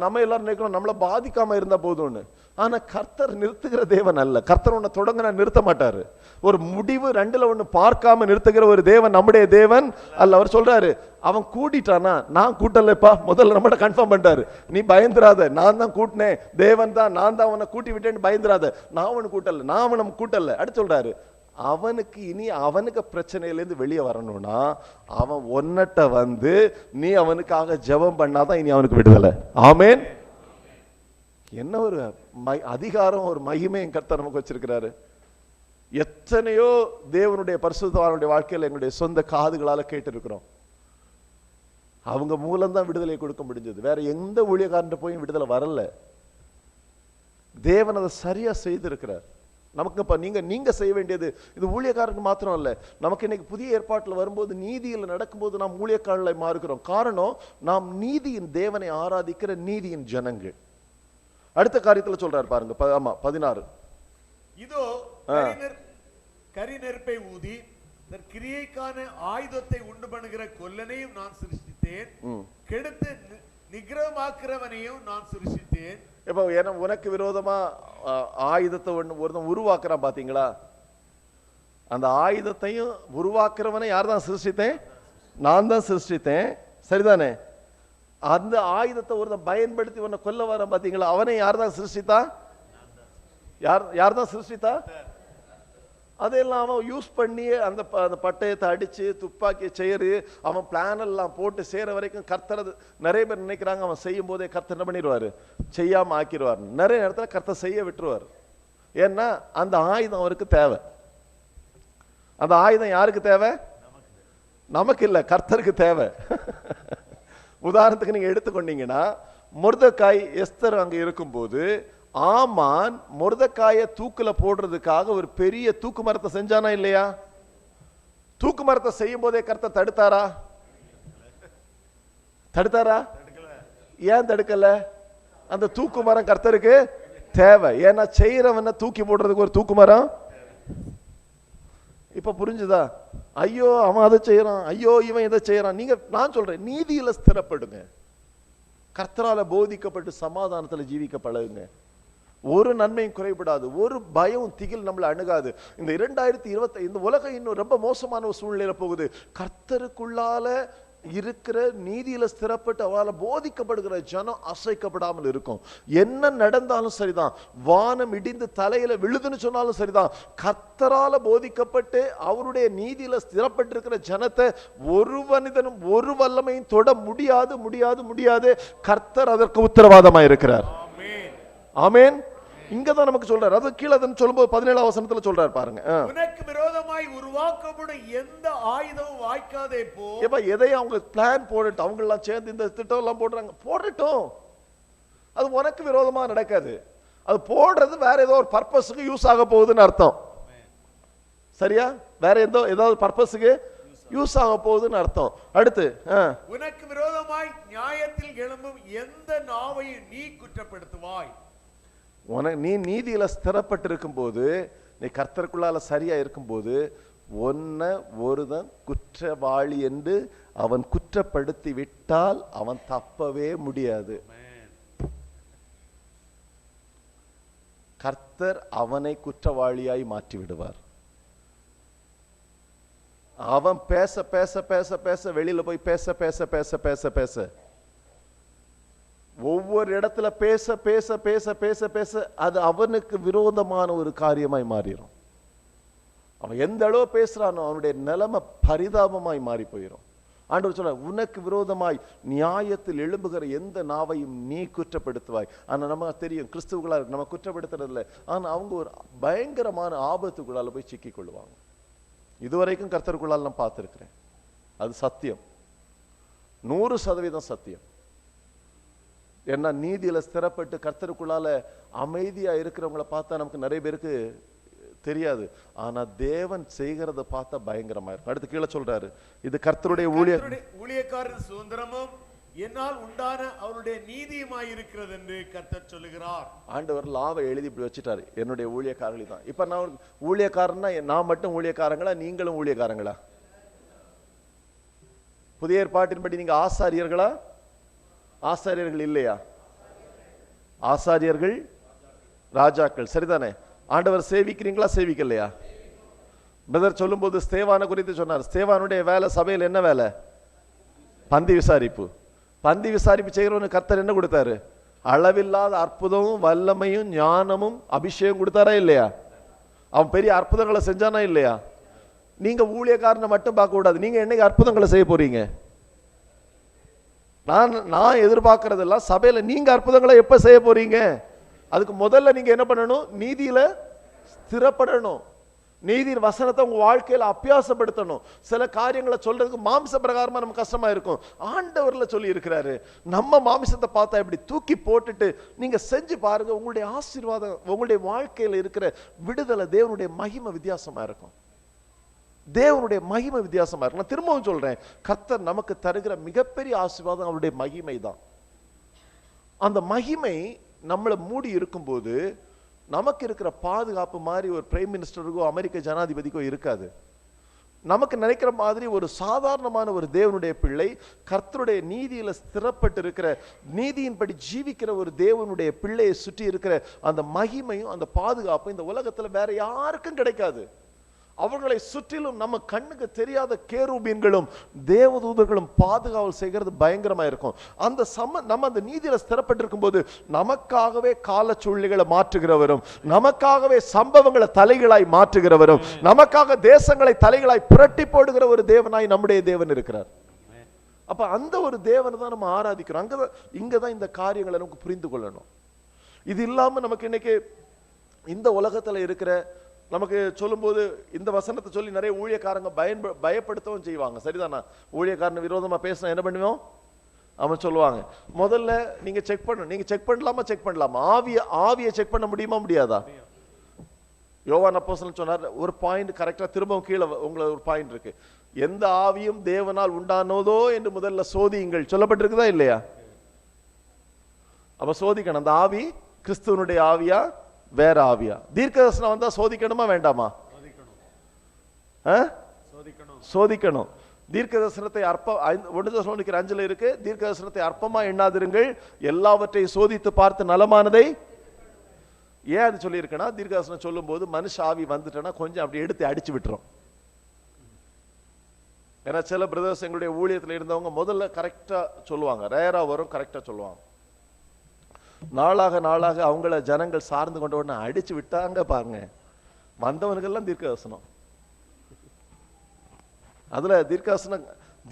நம்ம எல்லாரும் நினைக்கிறோம் நம்மளை பாதிக்காம இருந்தா போதும்னு. ஆனா கர்த்தர் நிறுத்துகிற தேவன் அல்ல. கர்த்தர் ஒண்ணு தொடங்கினா நிறுத்த மாட்டாரு. ஒரு முடிவு ரெண்டுல ஒண்ணு பார்க்காம நிறுத்துகிற ஒரு தேவன் நம்முடைய தேவன் அல்ல. அவர் சொல்றாரு, அவன் கூட்டிட்டானா நான் கூட்டலப்பா. முதல்ல நம்மகிட்ட கன்ஃபார்ம் பண்ணிட்டாரு, நீ பயந்துராத, நான் தான் கூட்டினேன், தேவன் தான், நான் தான் அவனை கூட்டி விட்டேன்னு பயந்துராத, நான் அவனை கூட்டல, நான் அவனை கூட்டல. அடுத்து சொல்றாரு, அவனுக்கு இனி அவனுக்கு பிரச்சனையிலேருந்து வெளியே வரணும்னா அவன் ஒன்னட்ட நீ அவனுக்காக ஜெபம் பண்ணாதான் இனி அவனுக்கு விடுதலை. ஆமென். என்ன ஒரு அதிகாரம், ஒரு மகிமையும் கர்த்தர் நமக்கு வச்சிருக்கிறாரு. எத்தனையோ தேவனுடைய பரிசுத்தவானுடைய வாழ்க்கையில் எங்களுடைய சொந்த காதுகளால கேட்டு இருக்கிறோம். அவங்க மூலம்தான் விடுதலை கொடுக்க முடிஞ்சது. வேற எந்த ஊழியக்காரன் போய் விடுதலை வரல. தேவன் அதை சரியா செய்திருக்கிறார். நமக்கு இப்ப நீங்க செய்ய வேண்டியது இது ஊழியக்காரனுக்கு மாத்திரம் அல்ல. நமக்கு இன்னைக்கு புதிய ஏற்பாட்டில் வரும்போது நீதியில் நடக்கும்போது நாம் ஊழியக்காரர்களை மாறுகிறோம். காரணம், நாம் நீதியின் தேவனை ஆராதிக்கிற நீதியின் ஜனங்கள். அடுத்த காரியத்தில் சொல்றாரு பாருங்க. 16. இதோ கரி நெருப்பை ஊதி கிரியைக்கான ஆயுதத்தை உண்டு பண்ணுகிற கொல்லனையும் நான் சிருஷ்டித்தேன், கெடுத்து நிகிரகமாக்குறவனையும் நான் சிருஷ்டித்தேன். இப்ப உனக்கு விரோதமா ஆயுதத்தை ஒருத்தன் உருவாக்குறான் பாத்தீங்களா? அந்த ஆயுதத்தையும் உருவாக்குறவனை யார் தான் சிருஷ்டித்தேன்? நான் தான் சிருஷ்டித்தேன். சரிதானே? அந்த ஆயுதத்தை ஒருத்தன் பயன்படுத்தி உன்னை கொல்ல வர பாத்தீங்களா? அவனை யார் தான் சிருஷ்டித்தா? யார் தான் சிருஷ்டித்தா? அதெல்லாம் அவன் யூஸ் பண்ணி அந்த பட்டயத்தை அடிச்சு துப்பாக்கி செய்யறு அவன் பிளான் எல்லாம் போட்டு செய்யற வரைக்கும் கர்த்தர். நிறைய பேர் நினைக்கிறாங்க அவன் செய்யும் போதே கர்த்தர் என்ன பண்ணிடுவாரு, செய்யாம ஆக்கிடுவார். நிறைய நேரத்தில் கர்த்தர் செய்ய விட்டுருவார். ஏன்னா அந்த ஆயுதம் அவருக்கு தேவை. அந்த ஆயுதம் யாருக்கு தேவை? நமக்கு இல்ல, கர்த்தருக்கு தேவை. உதாரணத்துக்கு நீங்க எடுத்துக்கொண்டீங்கன்னா, மொர்தெகாய் எஸ்தர் அங்க இருக்கும்போது ஆமான் மொர்தெகாயை தூக்குல போடுறதுக்காக ஒரு பெரிய தூக்கு மரத்தை செஞ்சானா இல்லையா? தூக்கு மரத்தை செய்யும் போதே கர்த்தர் தடுத்தாரா? தடுத்தாரா? ஏன் தடுக்கல? அந்த தூக்கு மரம் கர்த்தருக்கு தேவை. ஏன்னா செய்யறவன தூக்கி போடுறதுக்கு ஒரு தூக்கு மரம். இப்ப புரிஞ்சுதா? ஐயோ அவன் அதை செய்யறான், ஐயோ இவன் இதை செய்யறான். நீங்க, நான் சொல்றேன், நீதியில ஸ்திரப்படுங்க. கர்த்தரால போதிக்கப்பட்டு சமாதானத்துல ஜீவிக்க பழகுங்க. ஒரு நன்மையும் குறைபடாது, ஒரு பயம் திகில் நம்மளை அணுகாது. இந்த 2020 இந்த உலகம் இன்னும் ரொம்ப மோசமான ஒரு சூழ்நிலையில போகுது. கர்த்தருக்குள்ளால இருக்கிற நீதியில ஸ்திரப்பட்டு அவரால் போதிக்கப்படுகிற ஜனம் அசைக்கப்படாமல் இருக்கும். என்ன நடந்தாலும் சரிதான், வானம் இடிந்து தலையில விழுதுன்னு சொன்னாலும் சரிதான், கர்த்தரால போதிக்கப்பட்டு அவருடைய நீதியில ஸ்திரப்பட்டு இருக்கிற ஜனத்தை ஒரு மனிதனும் ஒரு வல்லமையும் தொட முடியாது முடியாது முடியாது. கர்த்தர் அதற்கு உத்தரவாதமாக இருக்கிறார். ஆமென். இங்கதான் நமக்கு சொல்றாரு. அது கீழே சொல்லும்போது 17ஆம் வசனத்துல சொல்றாரு பாருங்க. உனக்கு விரோதமாய் உருவாக்கப்படும் எந்த ஆயுதமும் வாய்க்காதே போ. ஏப்பா எதையும் அவங்க பிளான் போடட்டும், அவங்க எல்லாம் சேர்ந்து இந்த திட்டம் எல்லாம் போடுறாங்க, போடட்டும். அது உனக்கு விரோதமா நடக்காது. அது போடுறது வேற ஏதோ ஒரு பர்பஸுக்கு யூஸ் ஆக போகுதுன்னு அர்த்தம். சரியா? வேற ஏதாவது பர்பஸுக்கு யூஸ் ஆக போகுதுன்னு அர்த்தம். அடுத்து, உனக்கு விரோதமாய் நியாயத்தில் எழும்பும் எந்த நாவையும் நீ குற்றப்படுத்துவாய். நீ நீதியில ஸ்திரப்பட்டு இருக்கும் போது, நீ கர்த்தருக்குள்ளால சரியா இருக்கும் போது, ஒன்ன ஒருதன் குற்றவாளி என்று அவன் குற்றப்படுத்தி விட்டால் அவன் தப்பவே முடியாது. கர்த்தர் அவனை குற்றவாளியாய் மாற்றி விடுவார். அவன் பேச பேச பேச பேச வெளியில போய் பேச பேச பேச பேச பேச ஒவ்வொரு இடத்துல பேச பேச பேச பேச பேச அது அவனுக்கு விரோதமான ஒரு காரியமாய் மாறிடும். அவன் எந்த அளவு பேசுறானோ அவனுடைய நிலைமை பரிதாபமாய் மாறி போயிடும். ஆண்டவர் சொல்ற, உனக்கு விரோதமாய் நியாயத்தில் எழும்புகிற எந்த நாவையும் நீ குற்றப்படுத்துவாய். ஆனா நமக்கு தெரியும், கிறிஸ்துவர்களா இருக்கு, நம்ம குற்றப்படுத்துறது இல்லை. ஆனா அவங்க ஒரு பயங்கரமான ஆபத்துக்குள்ளால போய் சிக்கிக் கொள்ளுவாங்க. இதுவரைக்கும் கர்த்தருக்குள்ளால் நான் பார்த்திருக்கிறேன். அது சத்தியம், 100% சத்தியம். ஏன்னா நீதியில ஸ்திரப்பட்டு கர்த்தருக்குள்ளால அமைதியா இருக்கிறவங்களை பார்த்தா நமக்கு நிறைய பேருக்கு தெரியாது. ஆனா தேவன் செய்கிறத பார்த்தா பயங்கரமா இருக்கும். அடுத்து கீழே சொல்றாரு, இது கர்த்தருடைய ஊழியக்காரன் சுதந்திரமும் என்னால் உண்டான அவருடைய நீதியுமாய் இருக்கிறது என்று கர்த்தர் சொல்லுகிறார். ஆண்டவர் லாவை எழுதி இப்படி வச்சுட்டாரு, என்னுடைய ஊழியக்காரர்கள் தான். இப்ப நான் ஊழியக்காரன்னா நான் மட்டும் ஊழியக்காரங்களா, நீங்களும் ஊழியக்காரங்களா? புதிய ஏற்பாட்டின்படி நீங்க ஆசாரியர்களா? ஆசாரியர்கள் இல்லையா? ஆசாரியர்கள் ராஜாக்கள், சரிதானே? ஆண்டவர் சேவிக்கிறீங்களா சேவிக்கலையா? பிரதர் சொல்லும் போது ஸ்தேவானை குறித்து சொன்னார். ஸ்தேவானுடைய வேலை சபையில் என்ன வேலை? பந்தி விசாரிப்பு. பந்தி விசாரிப்பு செய்கிறவனுக்கு கர்த்தர் என்ன கொடுத்தாரு? அளவில்லாத அற்புதமும் வல்லமையும் ஞானமும் அபிஷேகம் கொடுத்தாரா இல்லையா? அவன் பெரிய அற்புதங்களை செஞ்சானா இல்லையா? நீங்க ஊழியக்காரனை மட்டும் பார்க்க கூடாது. நீங்க என்னைக்கு அற்புதங்களை செய்ய போறீங்க? நான் எதிர்பார்க்கறதெல்லாம் சபையில நீங்க அற்புதங்களை எப்ப செய்ய போறீங்க? அதுக்கு முதல்ல நீங்க என்ன பண்ணணும்? நீதியில ஸ்திரப்படணும். நீதியின் வசனத்தை உங்க வாழ்க்கையில அபியாசப்படுத்தணும். சில காரியங்களை சொல்றதுக்கு மாம்ச பிரகாரமா நமக்கு கஷ்டமா இருக்கும். ஆண்டவர்ல சொல்லி இருக்கிறாரு, நம்ம மாம்சத்தை பார்த்தா இப்படி தூக்கி போட்டுட்டு நீங்க செஞ்சு பாருங்க, உங்களுடைய ஆசீர்வாதம், உங்களுடைய வாழ்க்கையில இருக்கிற விடுதலை, தேவனுடைய மகிமை வித்தியாசமா இருக்கும். தேவனுடைய மகிமை வித்தியாசமா இருக்கு. நான் திரும்பவும் சொல்றேன், கர்த்தர் நமக்கு தருகிற மிகப்பெரிய ஆசீர்வாதம் அவருடைய மகிமை தான். அந்த மகிமை நம்மளை மூடி இருக்கும்போது நமக்கு இருக்கிற பாதுகாப்பு மாதிரி ஒரு பிரைம் மினிஸ்டருக்கோ அமெரிக்க ஜனாதிபதிக்கோ இருக்காது. நமக்கு நினைக்கிற மாதிரி ஒரு சாதாரணமான ஒரு தேவனுடைய பிள்ளை, கர்த்தருடைய நீதியில ஸ்திரப்பட்டு இருக்கிற, நீதியின்படி ஜீவிக்கிற ஒரு தேவனுடைய பிள்ளையை சுற்றி இருக்கிற அந்த மகிமையும் அந்த பாதுகாப்பும் இந்த உலகத்துல வேற யாருக்கும் கிடைக்காது. அவர்களை சுற்றிலும் நம்ம கண்ணுக்கு தெரியாத கேருபீன்களும் தேவதூதர்களும் பாதுகாவல் செய்கிறது பயங்கரமா இருக்கும். நம்ம அந்த நீதியில ஸ்திரப்பட்டிருக்கும் போது நமக்காகவே கால சூழ்நிலைகளை மாற்றுகிறவரும், நமக்காகவே சம்பவங்களை தலைகளாய் மாற்றுகிறவரும், நமக்காக தேசங்களை தலைகளாய் புரட்டி போடுகிற ஒரு தேவனாய் நம்முடைய தேவன் இருக்கிறார். அப்ப அந்த ஒரு தேவனை தான் நம்ம ஆராதிக்கிறோம். இங்கதான் இந்த காரியங்களை நமக்கு புரிந்து கொள்ளணும். இது இல்லாம நமக்கு இன்னைக்கு இந்த உலகத்துல இருக்கிற நமக்கு சொல்லும்போது இந்த வசனத்தை சொல்லி நிறைய ஊழியக்காரங்க பயப்படுத்தவும் செய்வாங்க. சரிதானா? ஊழியக்காரன் விரோதமா பேசினா என்ன பண்ணுவோம்? அவன் சொல்லுவாங்க, முதல்ல நீங்க செக் பண்ணணும். நீங்க செக் பண்ணலாமா? ஆவியை செக் பண்ண முடியுமா, முடியாதா? யோவான் அப்போஸ்தலன் சொன்னார், ஒரு பாயிண்ட் கரெக்டா திரும்பவும் கீழே உங்களை ஒரு பாயிண்ட் இருக்கு. எந்த ஆவியும் தேவனால் உண்டானதோ என்று முதல்ல சோதியுங்கள் சொல்லப்பட்டிருக்குதா இல்லையா? அப்ப சோதிக்கணும், அந்த ஆவி கிறிஸ்துவனுடைய ஆவியா வேற ஆவியா? தீர்க்கதரிசனம் வந்தா சோதிக்கணுமா வேண்டாமா? சோதிக்கணும். தீர்க்கதரிசனத்தை 1 தெசலோனிக்கர் 5 இருக்கு, தீர்க்கதரிசனத்தை அற்பமா எண்ணாதிருங்கள், எல்லாவற்றையும் சோதித்து பார்த்து நலமானதை. ஏன் அது சொல்லி இருக்கனா, தீர்க்கதரிசனம் சொல்லும் போது மனுஷ ஆவி வந்துட்டனா கொஞ்சம் அப்படி எடுத்து அடிச்சு விட்டுரும். ஏன்னா சில பிரதர்ஸ் எங்களுடைய ஊழியத்தில் இருந்தவங்க முதல்ல கரெக்டா சொல்லுவாங்க, ரேரா வரும், கரெக்டா சொல்லுவாங்க. நாளாக நாளாக அவங்கள ஜனங்கள் சார்ந்து கொண்ட உடனே அடிச்சு விட்டாங்க பாருங்க, வந்தவனுக்கெல்லாம் தீர்க்கதரிசனம். அதுல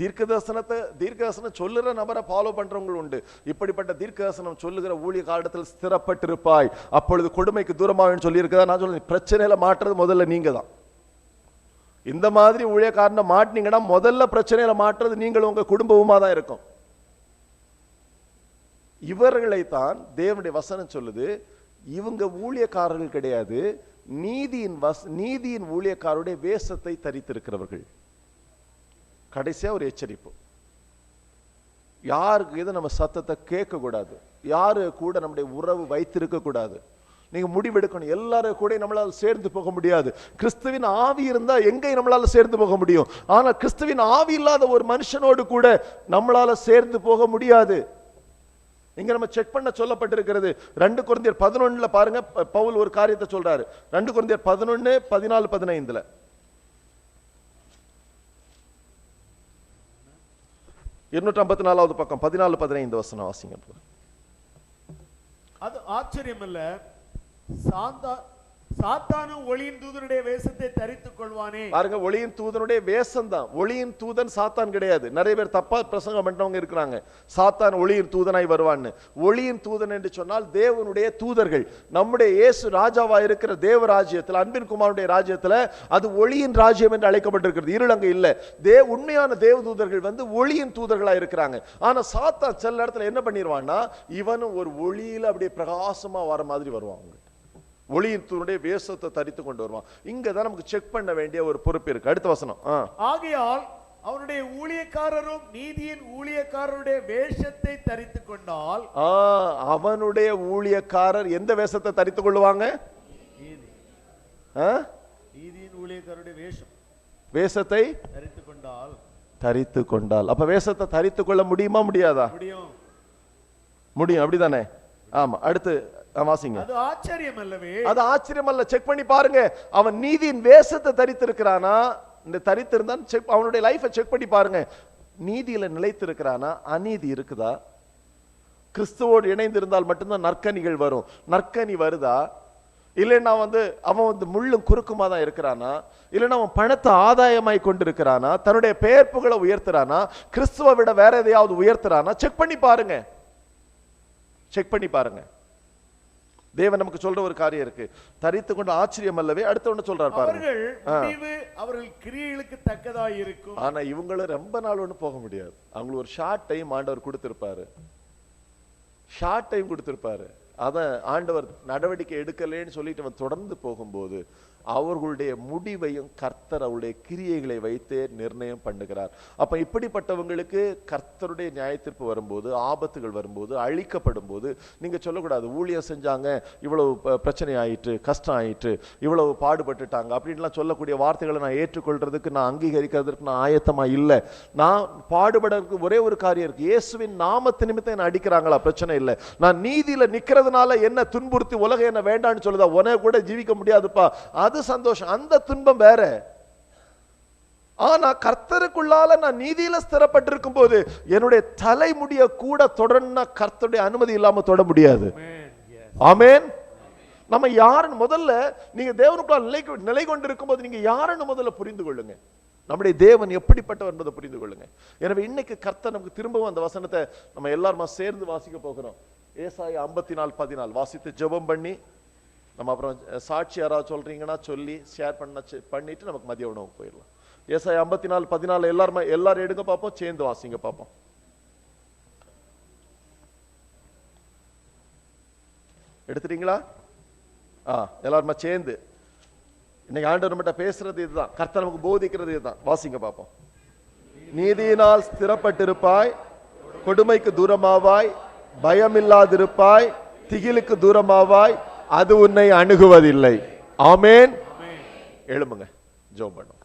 தீர்க்கதரிசனம் சொல்லுற நபரை ஃபாலோ பண்றவங்க உண்டு. இப்படிப்பட்ட தீர்க்கதரிசனம் சொல்லுகிற ஊழிய காலத்தில் ஸ்திரப்பட்டிருப்பாய், அப்பொழுது கொடுமைக்கு தூரமாவேன்னு சொல்லி இருக்கதா. நான் சொல்றேன், பிரச்சனையில மாற்றுறது முதல்ல நீங்க தான். இந்த மாதிரி ஊழியக்காரனை மாட்டினீங்கன்னா முதல்ல பிரச்சனையில மாற்றுறது நீங்கள் உங்க குடும்பமா தான் இருக்கும். இவர்களைத்தான் தேவனுடைய வசனம் சொல்லுது, இவங்க ஊழியக்காரர்கள் கிடையாது, நீதியின் ஊழியக்காரருடைய வேஷத்தை தரித்திருக்கிறவர்கள். கடைசியா ஒரு எச்சரிப்பு, யாருக்கு எது நம்ம சத்தத்தை கேட்க கூடாது, யாரு கூட நம்முடைய உறவு வைத்திருக்க கூடாது. நீங்க முடிவெடுக்கணும், எல்லாரும் கூட நம்மளால சேர்ந்து போக முடியாது. கிறிஸ்துவின் ஆவி இருந்தா எங்கே நம்மளால சேர்ந்து போக முடியும், ஆனா கிறிஸ்துவின் ஆவி இல்லாத ஒரு மனுஷனோடு கூட நம்மளால சேர்ந்து போக முடியாது. இங்க நம்ம செக் பண்ண சொல்லப்பட்டிருக்கிறது. 2 கொரிந்தியர் 11 பாருங்க, பவுல் ஒரு காரியத்தை சொல்றாரு. 2 கொரிந்தியர் 11 14 15 254வது பக்கம் 14 15 வசனம் வாசிங்க. அது ஆச்சரியமல்ல, சாத்தானும் ஒளியின் தூதனுடைய வேஷத்தை தரித்துக் கொள்வானே. பாருங்க, ஒளியின் தூதனுடைய வேஷம் தான். ஒளியின் தூதன் சாத்தான் கிடையாது. நிறைய பேர் தப்பா பிரசங்கம் பண்றவங்க இருக்கிறாங்க, சாத்தான் ஒளியின் தூதனாய் வருவான்னு. ஒளியின் தூதன் என்று சொன்னால் தேவனுடைய தூதர்கள். நம்முடைய இயேசு ராஜாவா இருக்கிற தேவராஜ்யத்தில், அன்பின் குமாரனுடைய ராஜ்யத்தில் அது ஒளியின் ராஜ்யம் என்று அழைக்கப்பட்டிருக்கிறது. இருளங்க இல்ல. உண்மையான தேவதூதர்கள் ஒளியின் தூதர்களா இருக்கிறாங்க. ஆனா சாத்தான் சில இடத்துல என்ன பண்ணிடுவான்னா, இவனும் ஒரு ஒளியில அப்படியே பிரகாசமா வர மாதிரி வருவாங்க, ஒளியின் தூதனுடைய வேஷத்தை தரித்து கொண்டு வருவான். இங்கதான் நமக்கு செக் பண்ண வேண்டிய ஒரு பொறுப்பு இருக்கு. அடுத்த வசனம், ஆகையால் அவனுடைய ஊழியக்காரரும் நீதியின் ஊழியக்காரருடைய வேஷத்தை தரித்து கொண்டால். அவனுடைய ஊழியக்காரர் எந்த வேஷத்தை தரித்துக் கொள்ளுவாங்க? நீதியின் ஊழியக்காரருடைய வேஷத்தை தரித்து கொண்டால். அப்ப வேஷத்தை தரித்து கொள்ள முடியுமா, முடியாதா? முடியும், அப்படிதானே? ஆமா. அடுத்து வாசிங்க. அது ஆச்சரியம் அல்லவே? அது ஆச்சரியம் அல்ல. செக் பண்ணி பாருங்க, அவன் நீதியின் வேஷத்தை தரித்திருக்கிறானா? இந்த தரித்திருந்தான் அவனுடைய லைஃபை செக் பண்ணி பாருங்க. நீதியில நிலைத்திருக்கிறானா? அநீதி இருக்குதா? கிறிஸ்துவோடு இணைந்திருந்தால் மட்டும்தான் நற்கனிகள் வரும். நற்கனி வருதா? இல்லைன்னா அவன் முள்ளும் குறுக்குமா தான் இருக்கிறானா? இல்லைன்னா அவன் பணத்தை ஆதாயமாய் கொண்டிருக்கிறானா? தன்னுடைய பெயர் புகழை உயர்த்துறானா? கிறிஸ்துவை விட வேற எதையாவது உயர்த்துறானா? செக் பண்ணி பாருங்க, செக் பண்ணி பாருங்க. தேவன் நமக்கு சொல்ற ஒரு காரியம் இருக்கு, தரித்து கொண்டு ஆச்சரியம் அல்லவே. அடுத்த ஒன்று சொல்றாரு பாருங்க, அவர்கள் கிரியைகளுக்கு தக்கதாய் இருக்கும். ஆனா இவங்களும் ரொம்ப நாள் ஒண்ணு போக முடியாது. அவங்களுக்கு ஒரு ஷார்ட் டைம் ஆண்டவர் கொடுத்திருப்பாரு, ஷார்ட் டைம் கொடுத்திருப்பாரு. அத ஆண்டவர் நடவடிக்கை எடுக்கலேன்னு சொல்லிட்டு அவன் தொடர்ந்து போகும்போது அவர்களுடைய முடிவையும் கர்த்தர் அவருடைய கிரியைகளை வைத்தே நிர்ணயம் பண்ணுகிறார். அப்ப இப்படிப்பட்டவங்களுக்கு கர்த்தருடைய நியாயத்தீர்ப்பு வரும்போது, ஆபத்துகள் வரும்போது, அழிக்கப்படும் போது நீங்க சொல்லக்கூடாது ஊழியம் செஞ்சாங்க, இவ்வளவு பிரச்சனை ஆயிற்று, கஷ்டம் ஆயிற்று, இவ்வளவு பாடுபட்டுட்டாங்க அப்படின்லாம் சொல்லக்கூடிய வார்த்தைகளை நான் ஏற்றுக்கொள்றதுக்கு, நான் அங்கீகரிக்கிறதுக்கு நான் ஆயத்தமா இல்லை. நான் பாடுபடுறதுக்கு ஒரே ஒரு காரியம் இருக்கு, இயேசுவின் நாமத்து நிமித்தம் என்ன அடிக்கிறாங்களா, பிரச்சனை இல்லை. நான் நீதியில நிக்கிறதுனால என்ன துன்புறுத்தி உலகம் என்ன வேண்டான்னு சொல்லுதா, உனக்கு கூட ஜீவிக்க முடியாதுப்பா, அது சந்தோஷம், அந்த துன்பம் வேற. ஆனா கர்த்தருக்குள்ளால நான் நீதியில ஸ்திரப்பட்டிருக்கும் போது என்னுடைய தலைமுடிய கூட தொடர்ந்து கர்த்தருடைய அனுமதி இல்லாம தொட முடியாது. ஆமென். நம்ம யாருன்னு முதல்ல, நீங்க தேவனுக்குள்ள நிலை கொண்டிருக்கும் போது நீங்க யாருன்னு முதல்ல புரிந்து கொள்ளுங்க. நம்முடைய தேவன் எப்படிப்பட்டவர் என்பதை புரிந்து கொள்ளுங்க. எனவே இன்னைக்கு கர்த்தர் நமக்கு திரும்பவும் அந்த வசனத்தை நம்ம எல்லாருமா சேர்ந்து வாசிக்க போகிறோம். ஏசாயா 54:14 வாசித்து ஜெபம் பண்ணி நம்ம அப்புறம் சாட்சி யாராவது சொல்றீங்கன்னா சொல்லி ஷேர் பண்ணிட்டு நமக்கு மதிய உணவுக்கு போயிடலாம். ஏசாயா 54:14 எல்லாரும் எடுங்க பார்ப்போம், சேர்ந்து வாசிங்க பார்ப்போம். எடுத்துட்டீங்களா? எல்லாருமா சேர்ந்து. இன்னைக்கு ஆண்டவர் நம்மகிட்ட பேசுறது இதுதான், கர்த்தர் நமக்கு போதிக்கிறது இதுதான். வாசிங்க பார்ப்போம். நீதியினால் ஸ்திரப்பட்டிருப்பாய், கொடுமைக்கு தூரமாவாய், பயமில்லாதிருப்பாய், திகிலுக்கு தூரமாவாய், அது உன்னை அணுகுவதில்லை. ஆமென். எழும்புங்க, ஜெபம் பண்ணுவோம்.